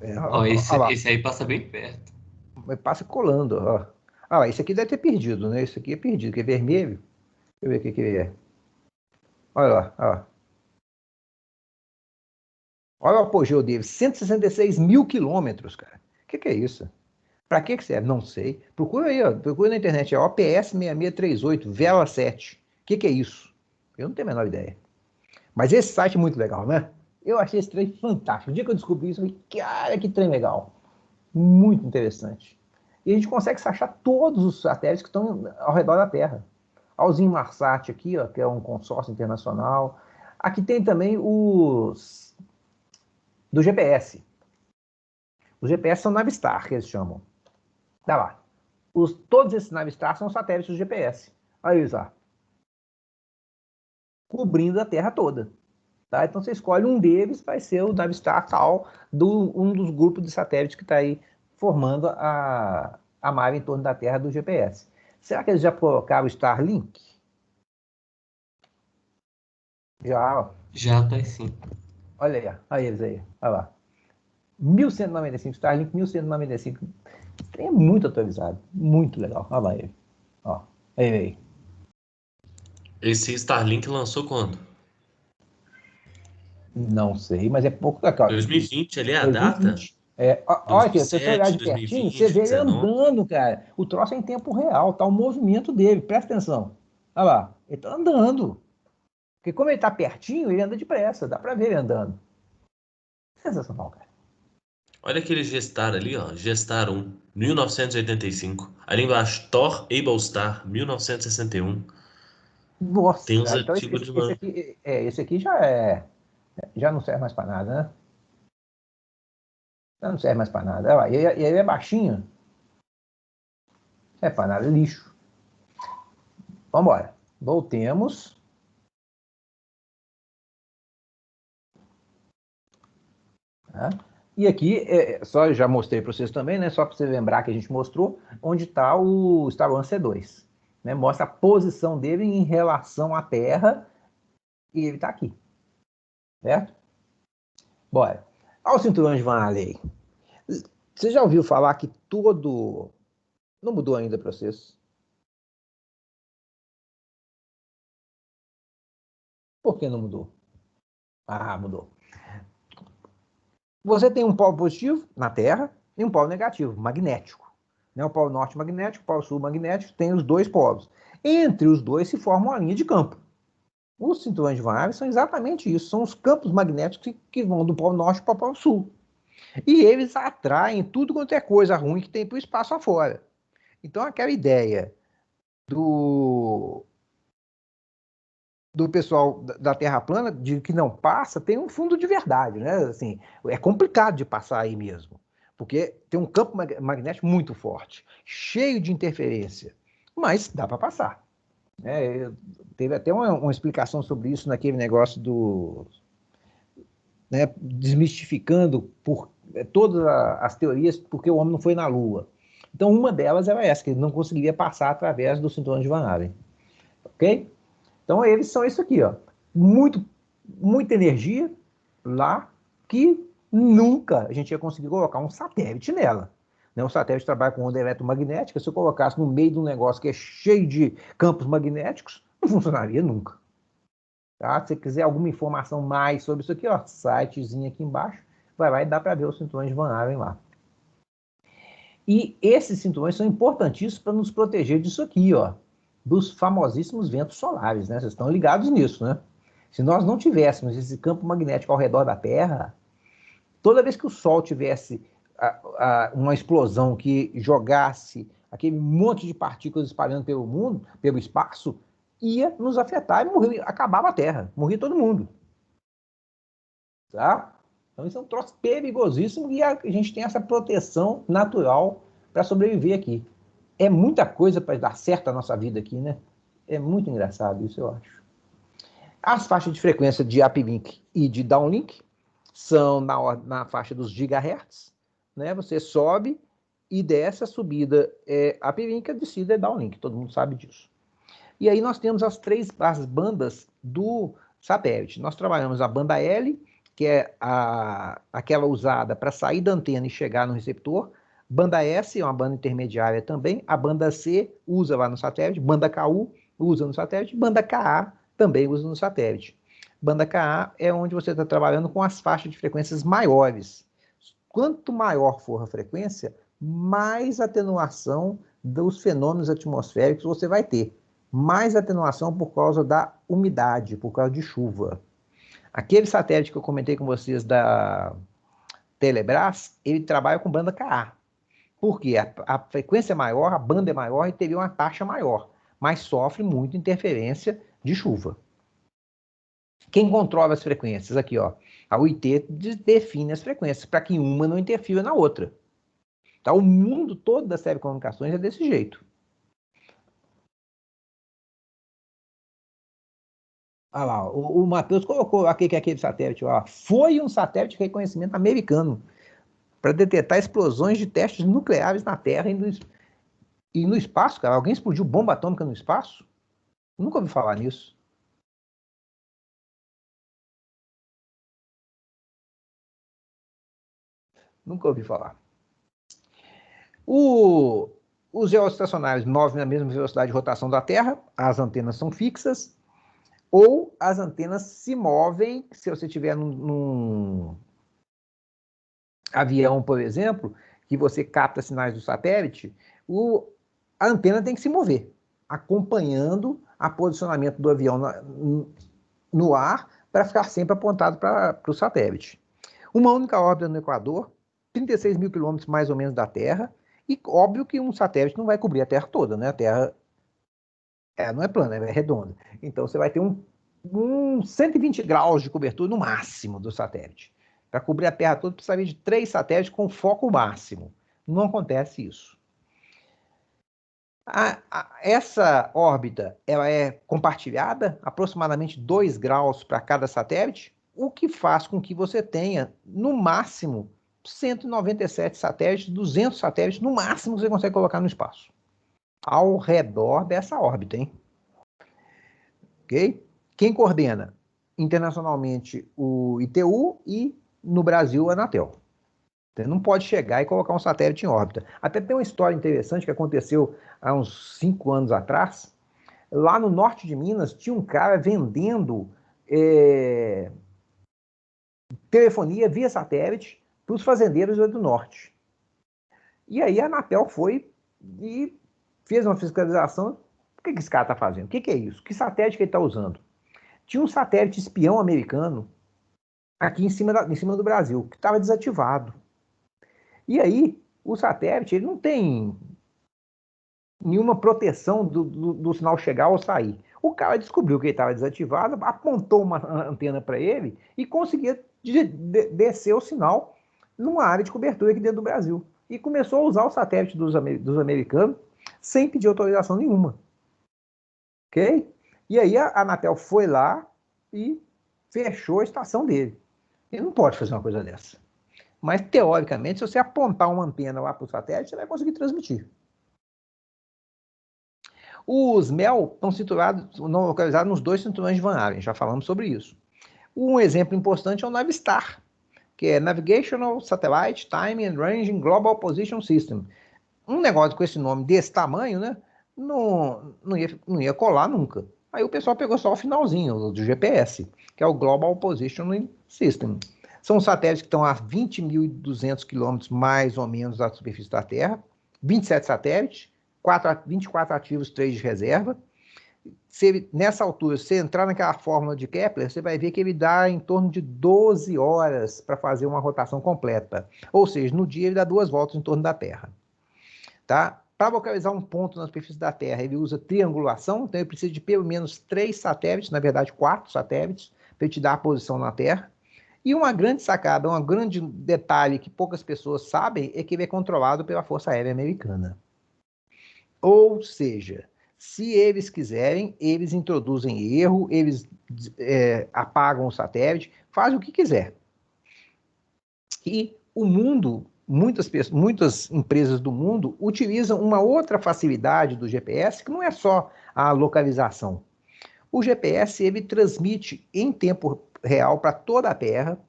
Ó, Olha lá, esse aí passa bem perto. passa colando, ó. Ah, esse aqui deve ter perdido, né? Esse aqui é perdido, que é vermelho. Deixa eu ver o que ele é. Olha lá, ó. Olha o apogeu dele, 166 mil quilômetros, cara. O que é isso? Para que serve? Não sei. Procura aí, ó. Procura na internet. É OPS 6638, Vela 7. O que é isso? Eu não tenho a menor ideia. Mas esse site é muito legal, né? Eu achei esse trem fantástico. O dia que eu descobri isso, eu falei, cara, que trem legal. Muito interessante. E a gente consegue achar todos os satélites que estão ao redor da Terra. Olha o Marsat aqui, ó, que é um consórcio internacional. Aqui tem também os do GPS. Os GPS são Navistar, que eles chamam. Dá lá. Todos esses Navistar são satélites do GPS. Aí, ó. Cobrindo a Terra toda. Tá? Então você escolhe um deles, vai ser o Navistar tal, um dos grupos de satélites que está aí formando a malha em torno da Terra do GPS. Será que eles já colocaram o Starlink? Já, ó. Já tá sim. Olha aí, ó. Olha eles aí. Olha lá. 1195, Starlink 1195. É muito atualizado. Muito legal. Olha lá ele. Ó. Ele aí. Esse Starlink lançou quando? Não sei, mas é pouco da cara. 2020 ali é a data? 2020. Olha aqui, se você olhar 2007, de pertinho, 2020, você vê ele 19. andando, cara. O troço é em tempo real, tá o movimento dele, presta atenção. Olha lá, ele tá andando. Porque como ele tá pertinho, ele anda depressa, dá pra ver ele andando. Sensacional, cara. Olha aquele Gestar ali, ó. Gestar 1, 1985. Ali embaixo, Thor Ablestar, 1961. Nossa, Tem uns então antigos demais. esse aqui já não serve mais pra nada, né? Já não serve mais pra nada. Olha lá, e ele é baixinho. Não serve pra nada, é lixo. Vambora. Voltemos. Tá? E aqui, só já mostrei para vocês também, né? Só para você lembrar que a gente mostrou onde está o Star One C2. Né? Mostra a posição dele em relação à Terra e ele está aqui. Certo? Bora. Olha o cinturão de Van Allen. Você já ouviu falar que todo... Não mudou ainda para vocês? Por que não mudou? Ah, mudou. Você tem um polo positivo na Terra e um polo negativo, magnético. né? O polo norte magnético, o polo sul magnético, tem os dois polos. Entre os dois se forma uma linha de campo. Os cinturões de Van Allen são exatamente isso, são os campos magnéticos que vão do polo norte para o polo sul. E eles atraem tudo quanto é coisa ruim que tem para o espaço afora. Então, aquela ideia do pessoal da Terra plana, de que não passa, tem um fundo de verdade, né? Assim, é complicado de passar aí mesmo, porque tem um campo magnético muito forte, cheio de interferência, mas dá para passar. Teve até uma explicação sobre isso naquele negócio do... Né, desmistificando todas as teorias porque o homem não foi na Lua. Então, uma delas era essa, que ele não conseguiria passar através do cinturão de Van Allen. Ok? Então, eles são isso aqui, ó. Muita energia lá que nunca a gente ia conseguir colocar um satélite nela. Né? Um satélite trabalha com onda eletromagnética, se eu colocasse no meio de um negócio que é cheio de campos magnéticos, não funcionaria nunca. Tá? Se você quiser alguma informação mais sobre isso aqui, ó, sitezinho aqui embaixo, vai lá e dá para ver os cinturões de Van Allen lá. E esses cinturões são importantíssimos para nos proteger disso aqui, ó, dos famosíssimos ventos solares, né? Vocês estão ligados nisso, né? Se nós não tivéssemos esse campo magnético ao redor da Terra, toda vez que o Sol tivesse uma explosão que jogasse aquele monte de partículas espalhando pelo mundo, pelo espaço, ia nos afetar e acabava a Terra, morria todo mundo. Tá? Então isso é um troço perigosíssimo e a gente tem essa proteção natural para sobreviver aqui. É muita coisa para dar certo a nossa vida aqui, né? É muito engraçado isso, eu acho. As faixas de frequência de uplink e de downlink são na faixa dos gigahertz, né? Você sobe e desce, a subida é uplink, a descida é downlink, todo mundo sabe disso. E aí nós temos as bandas do satélite. Nós trabalhamos a banda L, que é aquela usada para sair da antena e chegar no receptor. Banda S é uma banda intermediária também. A banda C usa lá no satélite. Banda KU usa no satélite. Banda KA também usa no satélite. Banda KA é onde você está trabalhando com as faixas de frequências maiores. Quanto maior for a frequência, mais atenuação dos fenômenos atmosféricos você vai ter. Mais atenuação por causa da umidade, por causa de chuva. Aquele satélite que eu comentei com vocês da Telebrás, ele trabalha com banda KA. Por quê? A frequência é maior, a banda é maior e teria uma taxa maior, mas sofre muito interferência de chuva. Quem controla as frequências? Aqui, ó. A UIT define as frequências para que uma não interfira na outra. Tá? O mundo todo das telecomunicações é desse jeito. Olha lá, o Matheus colocou aqui que é aquele satélite, ó, foi um satélite de reconhecimento americano para detectar explosões de testes nucleares na Terra e no espaço, cara. Alguém explodiu bomba atômica no espaço? Nunca ouvi falar nisso. Nunca ouvi falar. Os geoestacionários movem na mesma velocidade de rotação da Terra, as antenas são fixas, ou as antenas se movem, se você estiver num avião, por exemplo, que você capta sinais do satélite, a antena tem que se mover, acompanhando o posicionamento do avião no ar, para ficar sempre apontado para o satélite. Uma única órbita no Equador, 36 mil quilômetros mais ou menos da Terra, e óbvio que um satélite não vai cobrir a Terra toda, né? A Terra não é plana, é redonda. Então você vai ter um 120 graus de cobertura no máximo do satélite. Para cobrir a Terra toda, precisaria de 3 satélites com foco máximo. Não acontece isso. Essa órbita ela é compartilhada, aproximadamente 2 graus para cada satélite, o que faz com que você tenha, no máximo, 197 satélites, 200 satélites, no máximo você consegue colocar no espaço. Ao redor dessa órbita, hein? Ok? Quem coordena? Internacionalmente o ITU e no Brasil a Anatel. Você não pode chegar e colocar um satélite em órbita. Até tem uma história interessante que aconteceu há uns 5 anos atrás. Lá no norte de Minas, tinha um cara vendendo telefonia via satélite para os fazendeiros do norte. E aí a Anatel foi e fez uma fiscalização. O que esse cara está fazendo? O que é isso? Que satélite que ele está usando? Tinha um satélite espião americano aqui em cima do Brasil, que estava desativado. E aí, o satélite ele não tem nenhuma proteção do sinal chegar ou sair. O cara descobriu que ele estava desativado, apontou uma antena para ele e conseguia descer o sinal numa área de cobertura aqui dentro do Brasil. E começou a usar o satélite dos americanos sem pedir autorização nenhuma. Ok? E aí a Anatel foi lá e fechou a estação dele. Ele não pode fazer uma coisa dessa. Mas, teoricamente, se você apontar uma antena lá para o satélite, você vai conseguir transmitir. Os MEL estão localizados nos 2 cinturões de Van Allen, já falamos sobre isso. Um exemplo importante é o Navistar, que é Navigational Satellite Time and Ranging Global Position System. Um negócio com esse nome desse tamanho, né, não ia colar nunca. Aí o pessoal pegou só o finalzinho do GPS, que é o Global Positioning System. São satélites que estão a 20.200 quilômetros mais ou menos da superfície da Terra, 27 satélites, 24 ativos, 3 de reserva. Nessa altura, se você entrar naquela fórmula de Kepler, você vai ver que ele dá em torno de 12 horas para fazer uma rotação completa. Ou seja, no dia ele dá 2 voltas em torno da Terra. Tá? Para localizar um ponto na superfície da Terra, ele usa triangulação, então ele precisa de pelo menos 3 satélites, na verdade 4 satélites, para ele te dar a posição na Terra. E uma grande sacada, um grande detalhe que poucas pessoas sabem, é que ele é controlado pela Força Aérea Americana. Ou seja, se eles quiserem, eles introduzem erro, eles apagam o satélite, fazem o que quiser. E o mundo, muitas empresas do mundo utilizam uma outra facilidade do GPS, que não é só a localização. O GPS ele transmite em tempo real para toda a Terra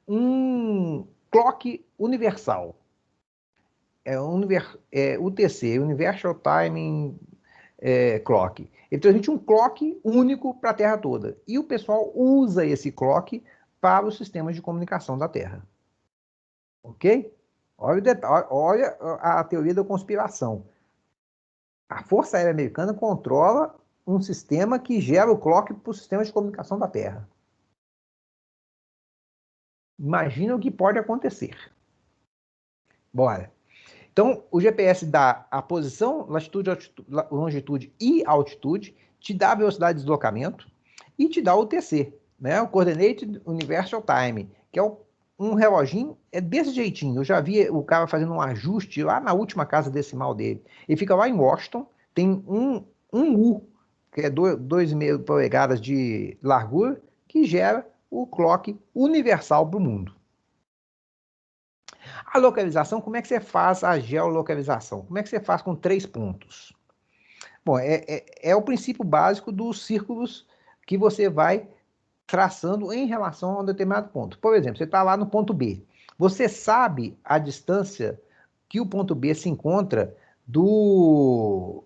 um clock universal. UTC, Universal Timing Clock. Ele transmite um clock único para a Terra toda. E o pessoal usa esse clock para os sistemas de comunicação da Terra. Ok? Olha a teoria da conspiração. A Força Aérea Americana controla um sistema que gera o clock para o sistema de comunicação da Terra. Imagina o que pode acontecer. Bora. Então, o GPS dá a posição, latitude, longitude e altitude, te dá a velocidade de deslocamento e te dá o UTC, né? O Coordinated Universal Time, que é um reloginho, é desse jeitinho. Eu já vi o cara fazendo um ajuste lá na última casa decimal dele. Ele fica lá em Washington, tem um U, que é 2,5 polegadas de largura, que gera o clock universal para o mundo. A localização, como é que você faz a geolocalização? Como é que você faz com 3 pontos? Bom, é o princípio básico dos círculos que você vai traçando em relação a um determinado ponto. Por exemplo, você está lá no ponto B. Você sabe a distância que o ponto B se encontra do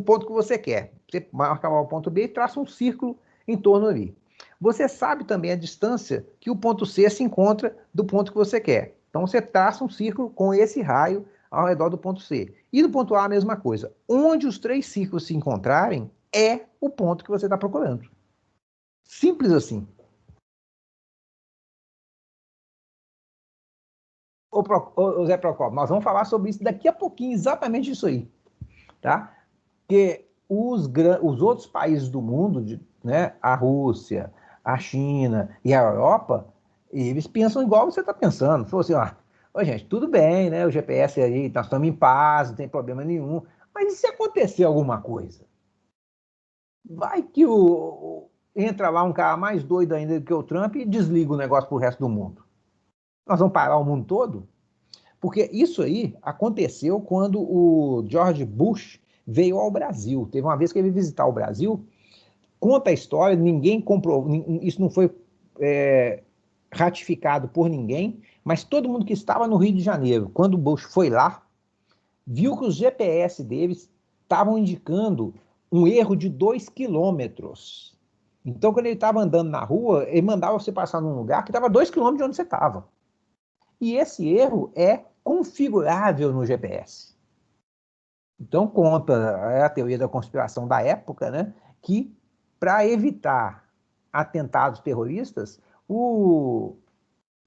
ponto que você quer. Você marca o ponto B e traça um círculo em torno ali. Você sabe também a distância que o ponto C se encontra do ponto que você quer. Então, você traça um círculo com esse raio ao redor do ponto C. E do ponto A, a mesma coisa. Onde os 3 círculos se encontrarem, é o ponto que você está procurando. Simples assim. Ô Zé Procopio, nós vamos falar sobre isso daqui a pouquinho, exatamente isso aí. Tá? Porque os outros países do mundo, né, a Rússia, a China e a Europa, eles pensam igual você está pensando. Falou assim, ó, gente, tudo bem, né? O GPS aí, nós estamos em paz, não tem problema nenhum. Mas e se acontecer alguma coisa? Vai que entra lá um cara mais doido ainda do que o Trump e desliga o negócio para o resto do mundo. Nós vamos parar o mundo todo? Porque isso aí aconteceu quando o George Bush veio ao Brasil. Teve uma vez que ele visitar o Brasil, conta a história, ninguém comprou, isso não foi ratificado por ninguém, mas todo mundo que estava no Rio de Janeiro, quando o Bush foi lá, viu que os GPS deles estavam indicando um erro de 2 quilômetros. Então, quando ele estava andando na rua, ele mandava você passar num lugar que estava 2 quilômetros de onde você estava. E esse erro é configurável no GPS. Então, conta a teoria da conspiração da época, né, que para evitar atentados terroristas,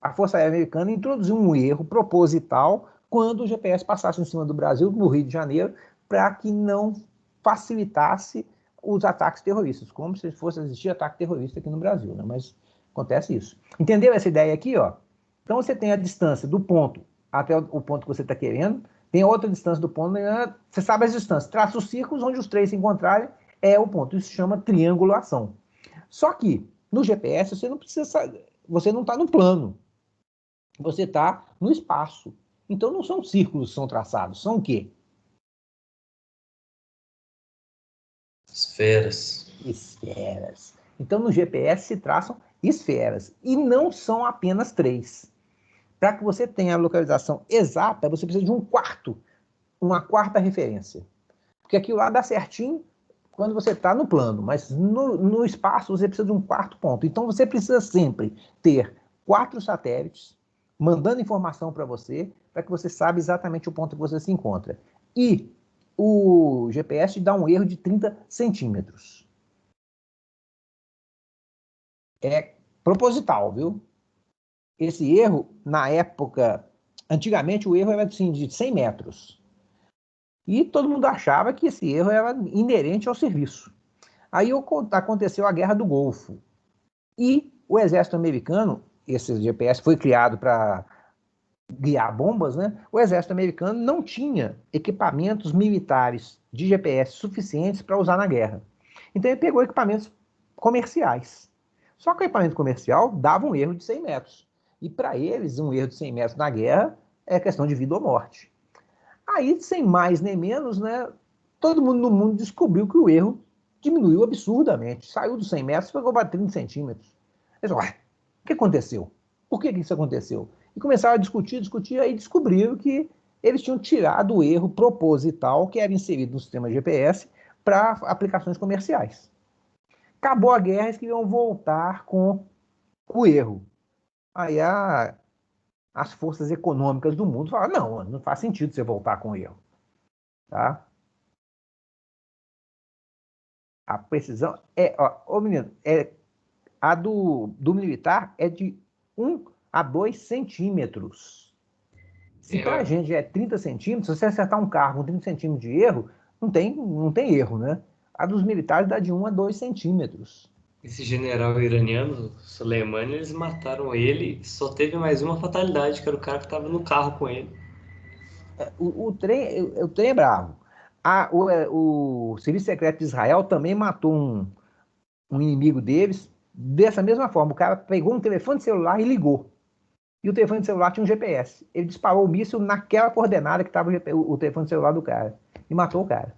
a Força Aérea Americana introduziu um erro proposital quando o GPS passasse em cima do Brasil, no Rio de Janeiro, para que não facilitasse os ataques terroristas, como se fosse existir ataque terrorista aqui no Brasil, né? Mas acontece isso. Entendeu essa ideia aqui, ó? Então você tem a distância do ponto até o ponto que você está querendo, tem outra distância do ponto, você sabe as distâncias, traça os círculos onde os três se encontrarem, é o ponto. Isso se chama triangulação. Só que no GPS você não precisa, você não está no plano, você está no espaço. Então não são círculos que são traçados, são o quê? Esferas. Esferas. Então no GPS se traçam esferas, e não são apenas três. Para que você tenha a localização exata, você precisa de uma quarta referência. Porque aquilo lá dá certinho quando você está no plano, mas no espaço você precisa de um quarto ponto. Então você precisa sempre ter 4 satélites mandando informação para você, para que você saiba exatamente o ponto que você se encontra. E o GPS dá um erro de 30 centímetros. É proposital, viu? Esse erro, na época, antigamente o erro era assim, de 100 metros. E todo mundo achava que esse erro era inerente ao serviço. Aí aconteceu a Guerra do Golfo. E o exército americano, esse GPS foi criado para guiar bombas, né? O exército americano não tinha equipamentos militares de GPS suficientes para usar na guerra. Então ele pegou equipamentos comerciais. Só que o equipamento comercial dava um erro de 100 metros. E para eles, um erro de 100 metros na guerra é questão de vida ou morte. Aí, sem mais nem menos, né, todo mundo no mundo descobriu que o erro diminuiu absurdamente. Saiu dos 100 metros e pegou para 30 centímetros. Eles falaram, o que aconteceu? Por que isso aconteceu? E começaram a discutir, aí descobriram que eles tinham tirado o erro proposital que era inserido no sistema GPS para aplicações comerciais. Acabou a guerra, eles queriam voltar com o erro. Aí as forças econômicas do mundo falaram, não faz sentido você voltar com o erro. Tá? A precisão menino, a do militar é de 1 a 2 centímetros. Se para a gente é 30 centímetros, se você acertar um carro com 30 centímetros de erro, não tem erro, né? A dos militares dá de 1 a 2 centímetros. Esse general iraniano, Soleimani, eles mataram ele, só teve mais uma fatalidade, que era o cara que estava no carro com ele. O trem é bravo. O Serviço Secreto de Israel também matou um inimigo deles dessa mesma forma. O cara pegou um telefone celular e ligou. E o telefone celular tinha um GPS. Ele disparou o míssil naquela coordenada que estava o telefone celular do cara. E matou o cara.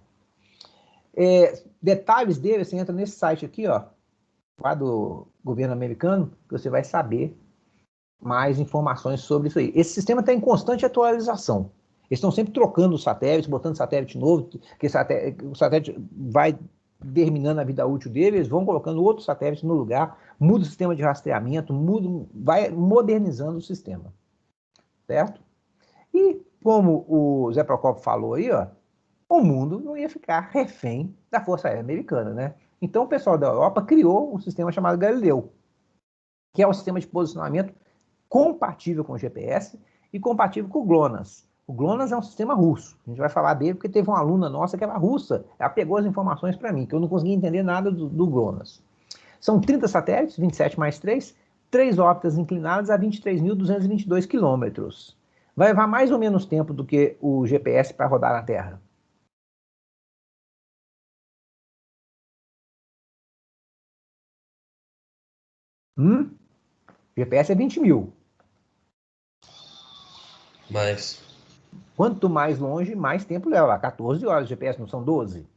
Detalhes dele, você entra nesse site aqui, ó, lá do governo americano, que você vai saber mais informações sobre isso aí. Esse sistema está em constante atualização. Eles estão sempre trocando os satélites, botando satélite novo, que o satélite vai terminando a vida útil dele, eles vão colocando outros satélites no lugar, muda o sistema de rastreamento, vai modernizando o sistema. Certo? E como o Zé Procopio falou aí, ó, o mundo não ia ficar refém da Força Aérea Americana, né? Então o pessoal da Europa criou um sistema chamado Galileu, que é um sistema de posicionamento compatível com o GPS e compatível com o GLONASS. O GLONASS é um sistema russo. A gente vai falar dele porque teve uma aluna nossa que era russa. Ela pegou as informações para mim, que eu não conseguia entender nada do GLONASS. São 30 satélites, 27 mais 3 órbitas inclinadas a 23.222 quilômetros. Vai levar mais ou menos tempo do que o GPS para rodar na Terra. GPS é 20 mil. Mas Quanto mais longe, mais tempo leva. 14 horas de GPS, não são 12?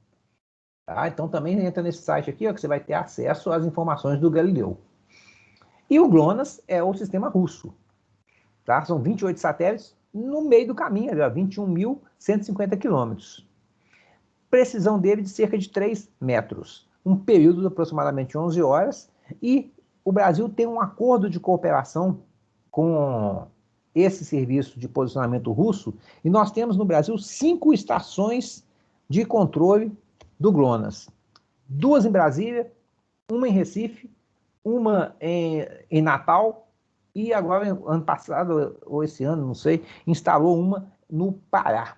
Tá? Então também entra nesse site aqui, ó, que você vai ter acesso às informações do Galileu. E o GLONASS é o sistema russo. Tá? São 28 satélites no meio do caminho, 21.150 quilômetros. Precisão dele de cerca de 3 metros. Um período de aproximadamente 11 horas. E o Brasil tem um acordo de cooperação com esse serviço de posicionamento russo, e nós temos no Brasil 5 estações de controle do GLONASS. 2 em Brasília, uma em Recife, uma em Natal, e agora, ano passado, ou esse ano, não sei, instalou uma no Pará.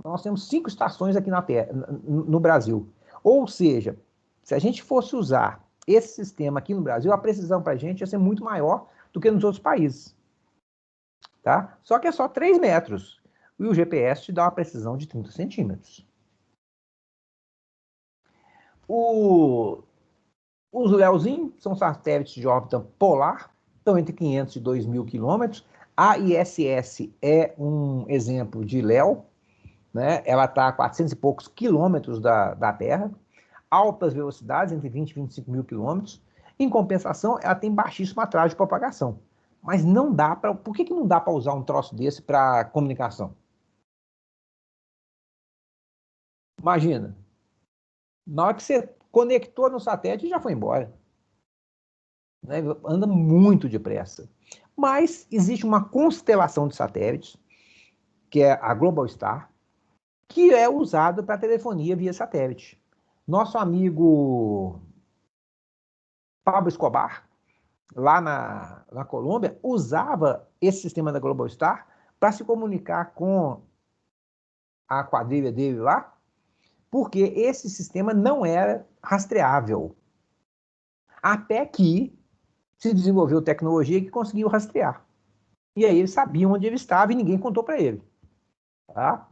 Nós temos 5 estações aqui na Terra, no Brasil. Ou seja, se a gente fosse usar esse sistema aqui no Brasil, a precisão para a gente ia ser muito maior do que nos outros países. Tá? Só que é só 3 metros. E o GPS te dá uma precisão de 30 centímetros. Os LEOzinhos são satélites de órbita polar, estão entre 500 e 2.000 quilômetros. A ISS é um exemplo de LEO, né? Ela está a 400 e poucos quilômetros da Terra, altas velocidades, entre 20 e 25 mil quilômetros. Em compensação, ela tem baixíssimo atraso de propagação. Mas não dá para... Por que não dá para usar um troço desse para comunicação? Imagina, na hora que você conectou no satélite, já foi embora. Né? Anda muito depressa. Mas existe uma constelação de satélites, que é a Globalstar, que é usado para telefonia via satélite. Nosso amigo Pablo Escobar, lá na Colômbia, usava esse sistema da Globalstar para se comunicar com a quadrilha dele lá, porque esse sistema não era rastreável. Até que se desenvolveu tecnologia que conseguiu rastrear. E aí eles sabiam onde ele estava e ninguém contou para ele. Tá?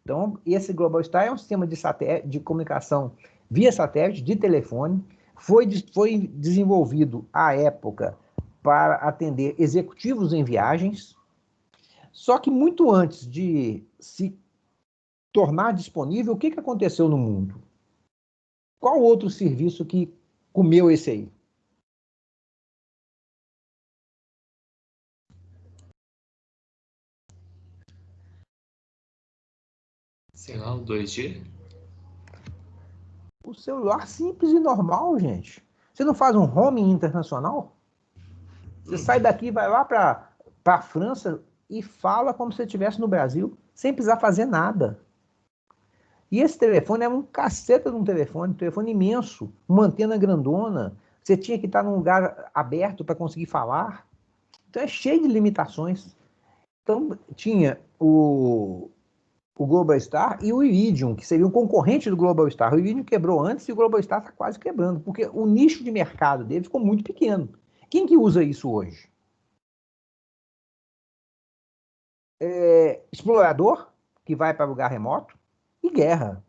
Então, esse Globalstar é um sistema de comunicação via satélite, de telefone, foi desenvolvido à época para atender executivos em viagens, só que muito antes de se tornar disponível, o que aconteceu no mundo? Qual outro serviço que comeu esse aí? Sei lá, o 2G? O celular simples e normal, gente. Você não faz um roaming internacional? Você sai daqui, vai lá para a França e fala como se estivesse no Brasil, sem precisar fazer nada. E esse telefone é um caceta de um telefone imenso, uma antena grandona. Você tinha que estar num lugar aberto para conseguir falar. Então é cheio de limitações. Então tinha o Globalstar e o Iridium, que seria um concorrente do Globalstar. O Iridium quebrou antes e o Globalstar está quase quebrando, porque o nicho de mercado dele ficou muito pequeno. Quem que usa isso hoje? Explorador, que vai para lugar remoto, e guerra.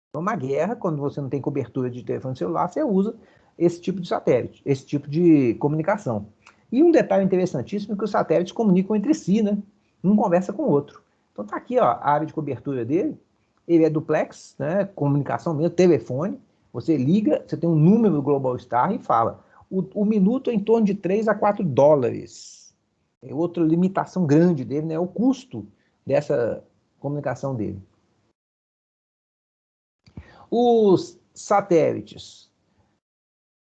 Então, na guerra, quando você não tem cobertura de telefone celular, você usa esse tipo de satélite, esse tipo de comunicação. E um detalhe interessantíssimo é que os satélites comunicam entre si, né? Um conversa com o outro. Então tá aqui, ó, a área de cobertura dele. Ele é duplex, né? Comunicação mesmo, telefone. Você liga, você tem um número do Globalstar e fala. O minuto é em torno de 3 a 4 dólares. É outra limitação grande dele, né? O custo dessa comunicação dele. Os satélites.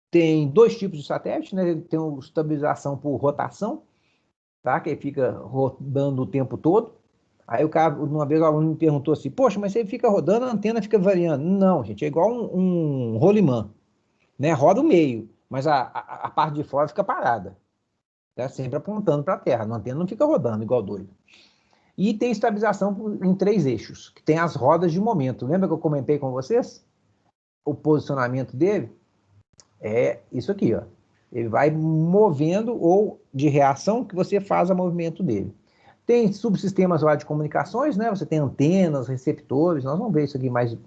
Tem 2 tipos de satélite, né? Tem uma estabilização por rotação, tá? Que ele fica rodando o tempo todo. Aí o cara, uma vez o aluno me perguntou assim, poxa, mas você fica rodando, a antena fica variando. Não, gente, é igual um rolimã, né? Roda o meio, mas a parte de fora fica parada. Tá? Sempre apontando para a Terra. A antena não fica rodando igual doido. E tem estabilização em 3 eixos, que tem as rodas de momento. Lembra que eu comentei com vocês? O posicionamento dele é isso aqui, ó. Ele vai movendo ou de reação que você faz o movimento dele. Tem subsistemas lá de comunicações, né? Você tem antenas, receptores, nós vamos ver isso aqui mais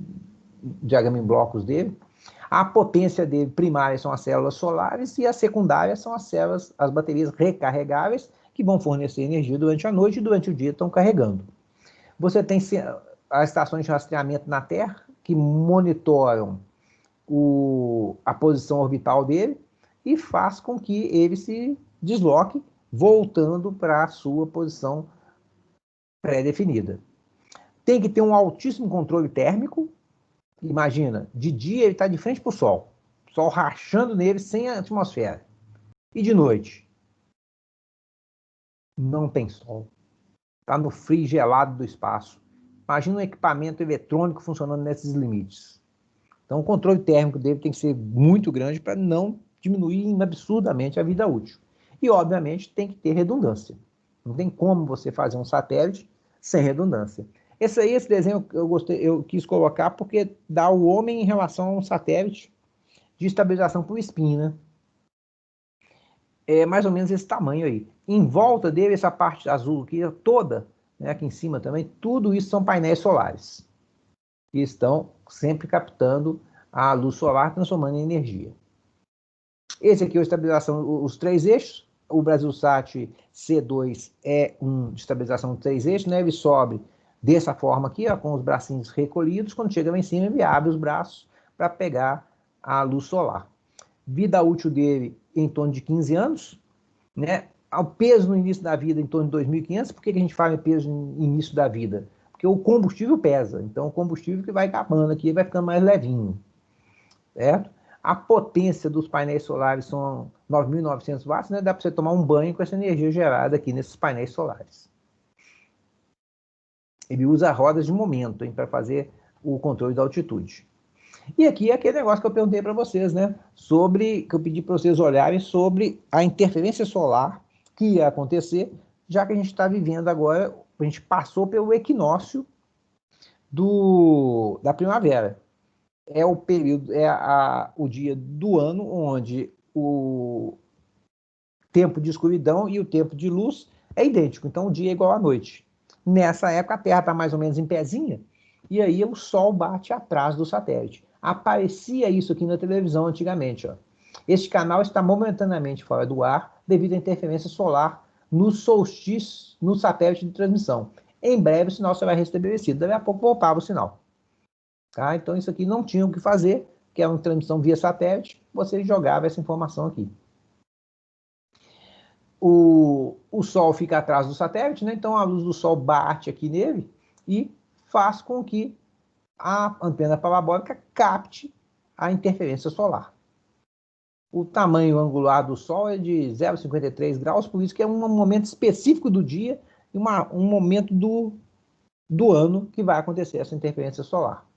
diagrama em blocos dele. A potência dele primária são as células solares e a secundária são as baterias recarregáveis que vão fornecer energia durante a noite e durante o dia estão carregando. Você tem as estações de rastreamento na Terra que monitoram a posição orbital dele e faz com que ele se desloque voltando para a sua posição pré-definida. Tem que ter um altíssimo controle térmico. Imagina, de dia ele está de frente para o sol rachando nele sem a atmosfera. E de noite? Não tem sol. está no frio gelado do espaço. Imagina um equipamento eletrônico funcionando nesses limites. Então, o controle térmico dele tem que ser muito grande para não diminuir absurdamente a vida útil. E, obviamente, tem que ter redundância. Não tem como você fazer um satélite sem redundância. Esse desenho eu quis colocar porque dá o homem em relação a um satélite de estabilização por spin, né? É mais ou menos esse tamanho aí. Em volta dele, essa parte azul aqui toda, né, aqui em cima também, tudo isso são painéis solares, que estão sempre captando a luz solar, transformando em energia. Esse aqui é a estabilização, os 3 eixos. O Brasilsat C2 é um de estabilização de 3 eixos, né? Ele sobe dessa forma aqui, ó, com os bracinhos recolhidos. Quando chega lá em cima, ele abre os braços para pegar a luz solar. Vida útil dele em torno de 15 anos, né? O peso no início da vida em torno de 2.500. Por que a gente fala em peso no início da vida? Porque o combustível pesa. Então, o combustível que vai acabando aqui vai ficando mais levinho, certo? A potência dos painéis solares são 9.900 watts, né? Dá para você tomar um banho com essa energia gerada aqui nesses painéis solares. Ele usa rodas de momento para fazer o controle da altitude. E aqui é aquele negócio que eu perguntei para vocês, né? Que eu pedi para vocês olharem sobre a interferência solar que ia acontecer, já que a gente está vivendo agora, a gente passou pelo equinócio da primavera. É o período, o dia do ano onde o tempo de escuridão e o tempo de luz é idêntico. Então, o dia é igual à noite. Nessa época, a Terra está mais ou menos em pezinha, e aí o Sol bate atrás do satélite. Aparecia isso aqui na televisão antigamente. Ó. Este canal está momentaneamente fora do ar devido à interferência solar no solstício, no satélite de transmissão. Em breve, o sinal será restabelecido. Daqui a pouco voltava o sinal. Tá? Então, isso aqui não tinha o que fazer, que é uma transmissão via satélite, você jogava essa informação aqui. O Sol fica atrás do satélite, né? Então a luz do Sol bate aqui nele e faz com que a antena parabólica capte a interferência solar. O tamanho angular do Sol é de 0,53 graus, por isso que é um momento específico do dia e um momento do ano que vai acontecer essa interferência solar.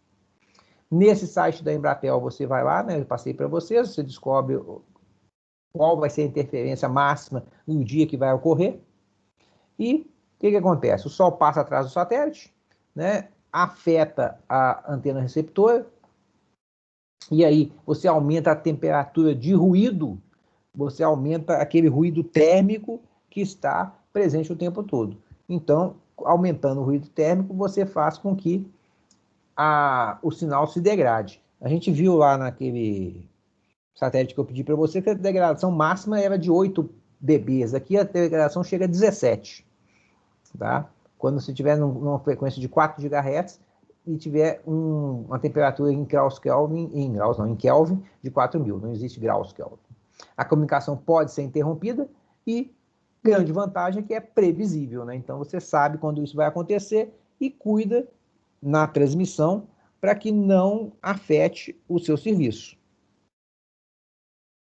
Nesse site da Embratel, você vai lá, né? Eu passei para vocês, você descobre qual vai ser a interferência máxima no dia que vai ocorrer. E o que acontece? O Sol passa atrás do satélite, né? Afeta a antena receptora, e aí você aumenta a temperatura de ruído, você aumenta aquele ruído térmico que está presente o tempo todo. Então, aumentando o ruído térmico, você faz com que o sinal se degrade. A gente viu lá naquele satélite que eu pedi para você que a degradação máxima era de 8 dB. Aqui a degradação chega a 17. Tá? Quando você estiver numa frequência de 4 GHz e tiver uma temperatura em graus Kelvin, em Kelvin, de 4.000. Não existe graus Kelvin. A comunicação pode ser interrompida e grande vantagem é que é previsível, né? Então você sabe quando isso vai acontecer e cuida na transmissão para que não afete o seu serviço.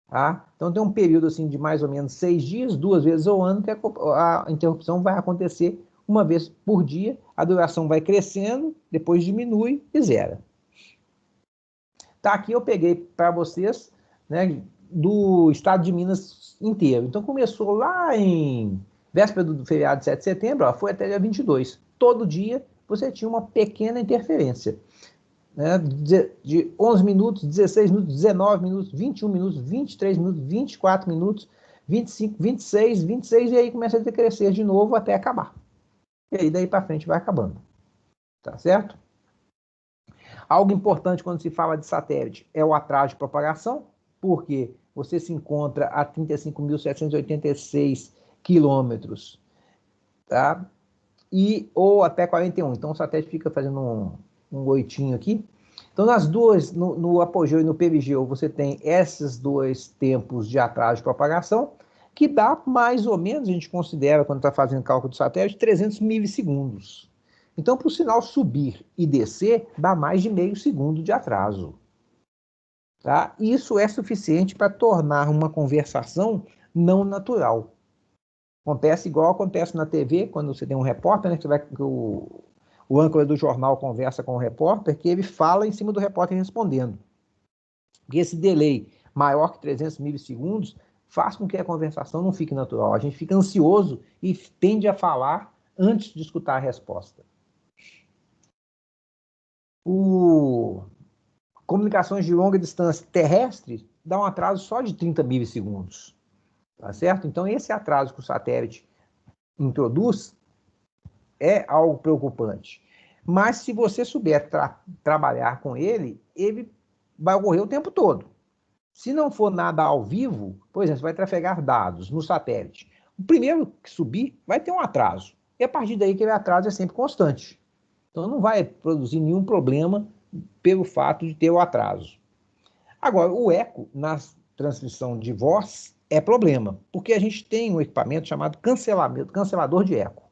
Tá? Então tem um período assim, de mais ou menos 6 dias, 2 vezes ao ano, que a interrupção vai acontecer uma vez por dia, a duração vai crescendo, depois diminui e zera. Tá, aqui eu peguei para vocês, né, do estado de Minas inteiro. Então começou lá em véspera do feriado de 7 de setembro, ó, foi até dia 22. Todo dia você tinha uma pequena interferência. Né, de 11 minutos, 16 minutos, 19 minutos, 21 minutos, 23 minutos, 24 minutos, 25, 26, 26, e aí começa a decrescer de novo até acabar. E aí daí para frente vai acabando. Tá certo? Algo importante quando se fala de satélite é o atraso de propagação, porque você se encontra a 35.786 quilômetros, tá? Ou até 41. Então o satélite fica fazendo um oitinho aqui. Então, nas duas, no apogeu e no perigeu, você tem esses dois tempos de atraso de propagação, que dá mais ou menos, a gente considera, quando está fazendo cálculo do satélite, 300 milissegundos. Então, para o sinal subir e descer, dá mais de meio segundo de atraso. Tá? Isso é suficiente para tornar uma conversação não natural. Acontece igual acontece na TV, quando você tem um repórter, né, que o âncora do jornal conversa com o repórter, que ele fala em cima do repórter respondendo. E esse delay maior que 300 milissegundos faz com que a conversação não fique natural. A gente fica ansioso e tende a falar antes de escutar a resposta. Comunicações de longa distância terrestre dá um atraso só de 30 milissegundos. Tá certo? Então, esse atraso que o satélite introduz é algo preocupante. Mas, se você souber trabalhar com ele, ele vai ocorrer o tempo todo. Se não for nada ao vivo, por exemplo, você vai trafegar dados no satélite. O primeiro que subir vai ter um atraso. E a partir daí, aquele atraso é sempre constante. Então, não vai produzir nenhum problema pelo fato de ter o atraso. Agora, o eco na transmissão de voz é problema, porque a gente tem um equipamento chamado cancelador de eco,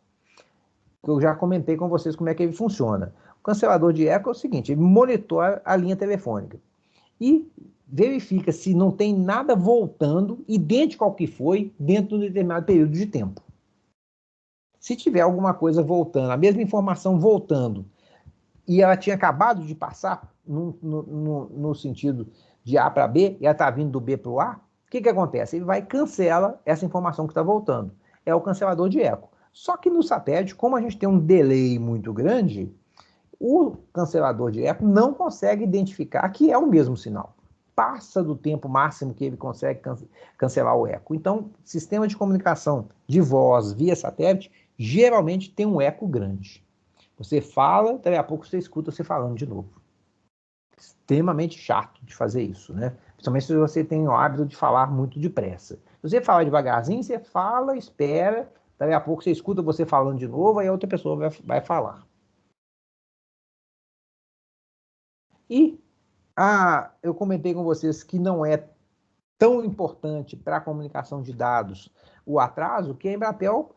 que eu já comentei com vocês como é que ele funciona. O cancelador de eco é o seguinte, ele monitora a linha telefônica e verifica se não tem nada voltando, idêntico ao que foi, dentro de um determinado período de tempo. Se tiver alguma coisa voltando, a mesma informação voltando, e ela tinha acabado de passar no sentido de A para B, e ela está vindo do B para o A, o que acontece? Ele cancela essa informação que está voltando. É o cancelador de eco. Só que no satélite, como a gente tem um delay muito grande, o cancelador de eco não consegue identificar que é o mesmo sinal. Passa do tempo máximo que ele consegue cancelar o eco. Então, sistema de comunicação de voz via satélite geralmente tem um eco grande. Você fala, daqui a pouco você escuta você falando de novo. Extremamente chato de fazer isso, né? Principalmente se você tem o hábito de falar muito depressa. Se você falar devagarzinho, você fala, espera, daqui a pouco você escuta você falando de novo, aí a outra pessoa vai falar. E eu comentei com vocês que não é tão importante para a comunicação de dados o atraso, que a Embratel,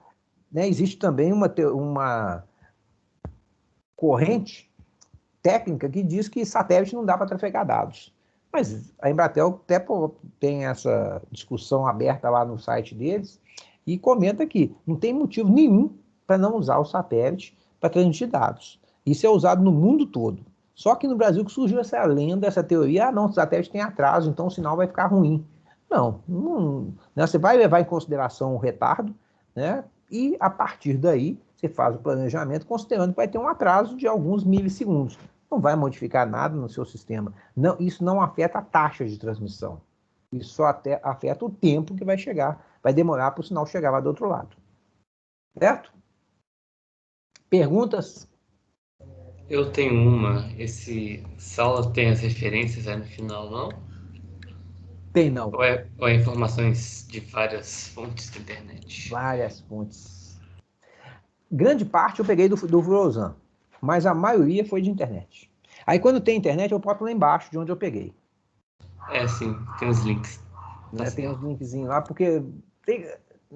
né, existe também uma corrente técnica que diz que satélite não dá para trafegar dados. Mas a Embratel até tem essa discussão aberta lá no site deles e comenta que não tem motivo nenhum para não usar o satélite para transmitir dados. Isso é usado no mundo todo. Só que no Brasil que surgiu essa lenda, essa teoria, não, o satélite tem atraso, então o sinal vai ficar ruim. Não, né, você vai levar em consideração o retardo, né, e a partir daí você faz o planejamento considerando que vai ter um atraso de alguns milissegundos. Não vai modificar nada no seu sistema. Não, isso não afeta a taxa de transmissão. Isso só afeta o tempo que vai demorar para o sinal chegar lá do outro lado. Certo? Perguntas? Eu tenho uma. Essa aula tem as referências aí no final, não? Tem não. Ou é informações de várias fontes da internet? Várias fontes. Grande parte eu peguei do Fluosan, mas a maioria foi de internet. Aí quando tem internet, eu boto lá embaixo de onde eu peguei. É, sim, tem os links. Né? Tem uns linkzinhos lá, porque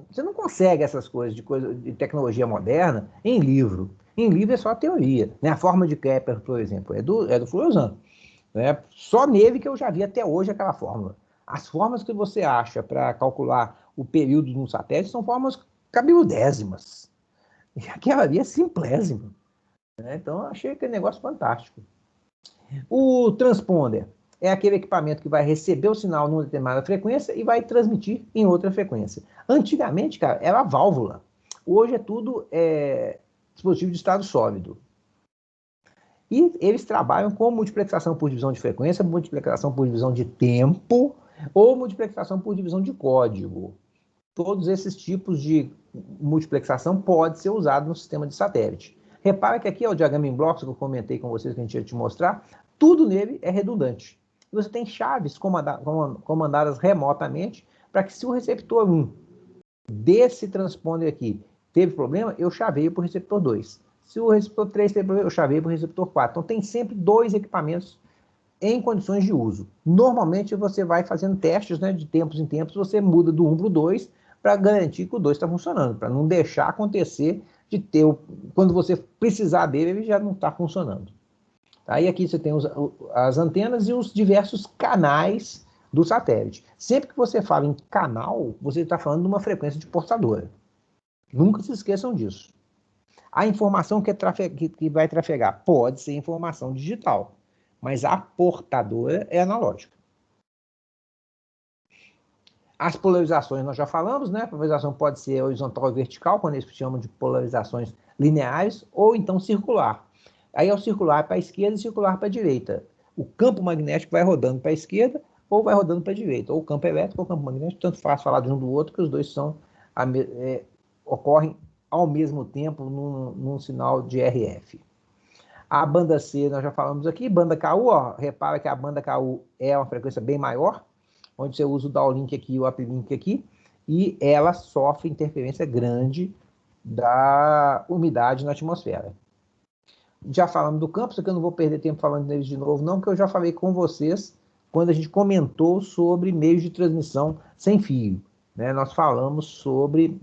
você não consegue essas coisas de tecnologia moderna em livro. Em livro é só teoria. Né? A forma de Kepler, por exemplo, é do Fluosan. Né? Só nele que eu já vi até hoje aquela fórmula. As formas que você acha para calcular o período de um satélite são formas cabeludésimas. E aquela ali é simplésima. Né? Então, eu achei aquele negócio fantástico. O transponder é aquele equipamento que vai receber o sinal numa determinada frequência e vai transmitir em outra frequência. Antigamente, cara, era válvula. Hoje é tudo dispositivo de estado sólido. E eles trabalham com multiplexação por divisão de frequência, multiplexação por divisão de tempo ou multiplexação por divisão de código. Todos esses tipos de multiplexação podem ser usados no sistema de satélite. Repara que aqui é o diagrama em blocos que eu comentei com vocês que a gente ia te mostrar. Tudo nele é redundante. E você tem chaves comandadas remotamente para que se o receptor 1 desse transponder aqui teve problema, eu chaveio para o receptor 2. Se o receptor 3 teve problema, eu chaveio para o receptor 4. Então tem sempre 2 equipamentos em condições de uso. Normalmente você vai fazendo testes, né, de tempos em tempos, você muda do 1 para o 2 para garantir que o 2 está funcionando, para não deixar acontecer de ter, quando você precisar dele, ele já não está funcionando. Aí aqui você tem as antenas e os diversos canais do satélite. Sempre que você fala em canal, você está falando de uma frequência de portadora. Nunca se esqueçam disso. A informação que vai trafegar pode ser informação digital, mas a portadora é analógica. As polarizações nós já falamos, né? A polarização pode ser horizontal ou vertical, quando eles chamam de polarizações lineares, ou então circular. Aí é o circular para a esquerda e circular para a direita. O campo magnético vai rodando para a esquerda ou vai rodando para a direita. Ou o campo elétrico ou o campo magnético, tanto faz falar de um do outro, que os dois ocorrem ao mesmo tempo num sinal de RF. A banda C, nós já falamos aqui, banda KU, ó, repara que a banda KU é uma frequência bem maior, onde você usa o downlink aqui e o uplink aqui, e ela sofre interferência grande da umidade na atmosfera. Já falamos do campo, só que eu não vou perder tempo falando deles de novo, não, que eu já falei com vocês quando a gente comentou sobre meios de transmissão sem fio. Né? Nós falamos sobre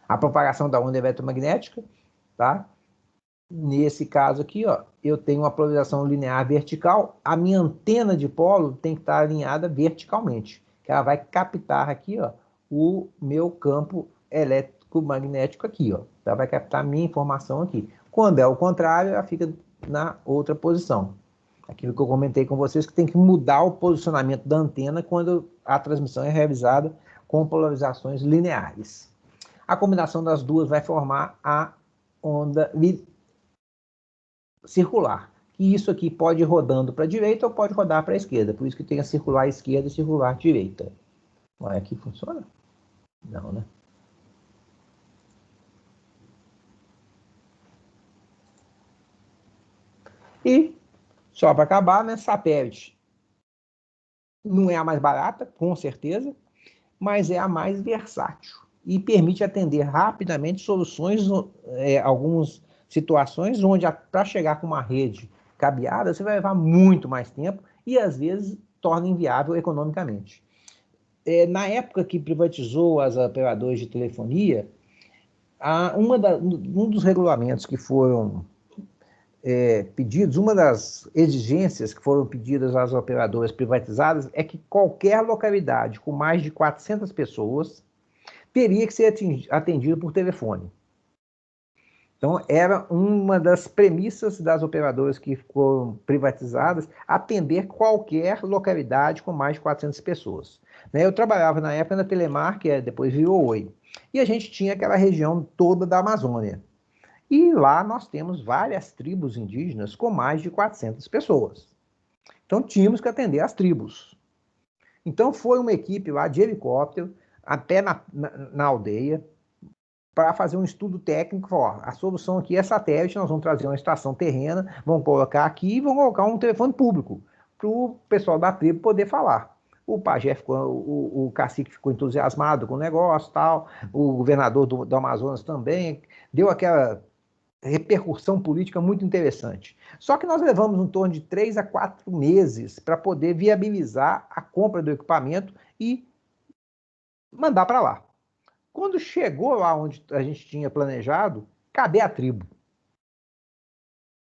a propagação da onda eletromagnética, tá? Nesse caso aqui, ó, eu tenho uma polarização linear vertical, a minha antena de polo tem que estar alinhada verticalmente, que ela vai captar aqui, ó, o meu campo elétrico-magnético aqui, ó. Ela vai captar a minha informação aqui. Quando é o contrário, ela fica na outra posição. Aquilo que eu comentei com vocês, que tem que mudar o posicionamento da antena quando a transmissão é realizada com polarizações lineares. A combinação das duas vai formar a onda circular. E isso aqui pode ir rodando para a direita ou pode rodar para a esquerda. Por isso que tem a circular esquerda e circular direita. Olha aqui, funciona? Não, né? E, só para acabar, né, satélite. Não é a mais barata, com certeza, mas é a mais versátil. E permite atender rapidamente soluções, algumas situações onde para chegar com uma rede cabeada, você vai levar muito mais tempo e, às vezes, torna inviável economicamente. Na época que privatizou as operadoras de telefonia, um dos regulamentos que foram pedidos, uma das exigências que foram pedidas às operadoras privatizadas é que qualquer localidade com mais de 400 pessoas teria que ser atendido por telefone. Então, era uma das premissas das operadoras que foram privatizadas, atender qualquer localidade com mais de 400 pessoas. Eu trabalhava na época na Telemar, que depois virou Oi, e a gente tinha aquela região toda da Amazônia. E lá nós temos várias tribos indígenas com mais de 400 pessoas. Então, tínhamos que atender as tribos. Então, foi uma equipe lá de helicóptero até na aldeia, para fazer um estudo técnico. Ó, a solução aqui é satélite, nós vamos trazer uma estação terrena, vamos colocar aqui e vamos colocar um telefone público para o pessoal da tribo poder falar. O pajé o cacique ficou entusiasmado com o negócio, tal, o governador do Amazonas também, deu aquela repercussão política muito interessante. Só que nós levamos em torno de 3 a 4 meses para poder viabilizar a compra do equipamento e mandar para lá. Quando chegou lá onde a gente tinha planejado, cadê a tribo?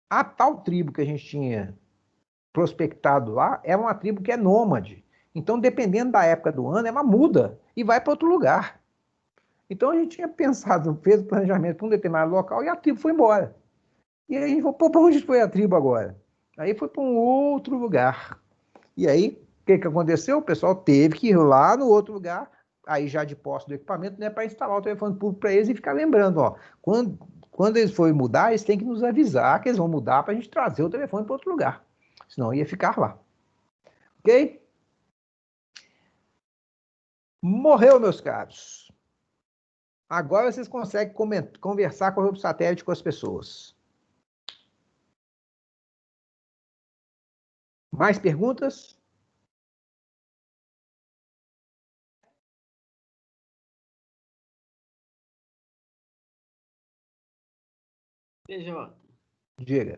A tal tribo que a gente tinha prospectado lá é uma tribo que é nômade. Então, dependendo da época do ano, ela muda e vai para outro lugar. Então, a gente tinha pensado, fez o planejamento para um determinado local e a tribo foi embora. E aí a gente falou, pô, para onde foi a tribo agora? Aí foi para um outro lugar. E aí, o que aconteceu? O pessoal teve que ir lá no outro lugar, aí já de posse do equipamento, né, para instalar o telefone público para eles e ficar lembrando, ó, quando eles forem mudar, eles têm que nos avisar que eles vão mudar para a gente trazer o telefone para outro lugar. Senão ia ficar lá. Ok? Morreu, meus caros. Agora vocês conseguem conversar com o satélite com as pessoas. Mais perguntas? PJ, Diga.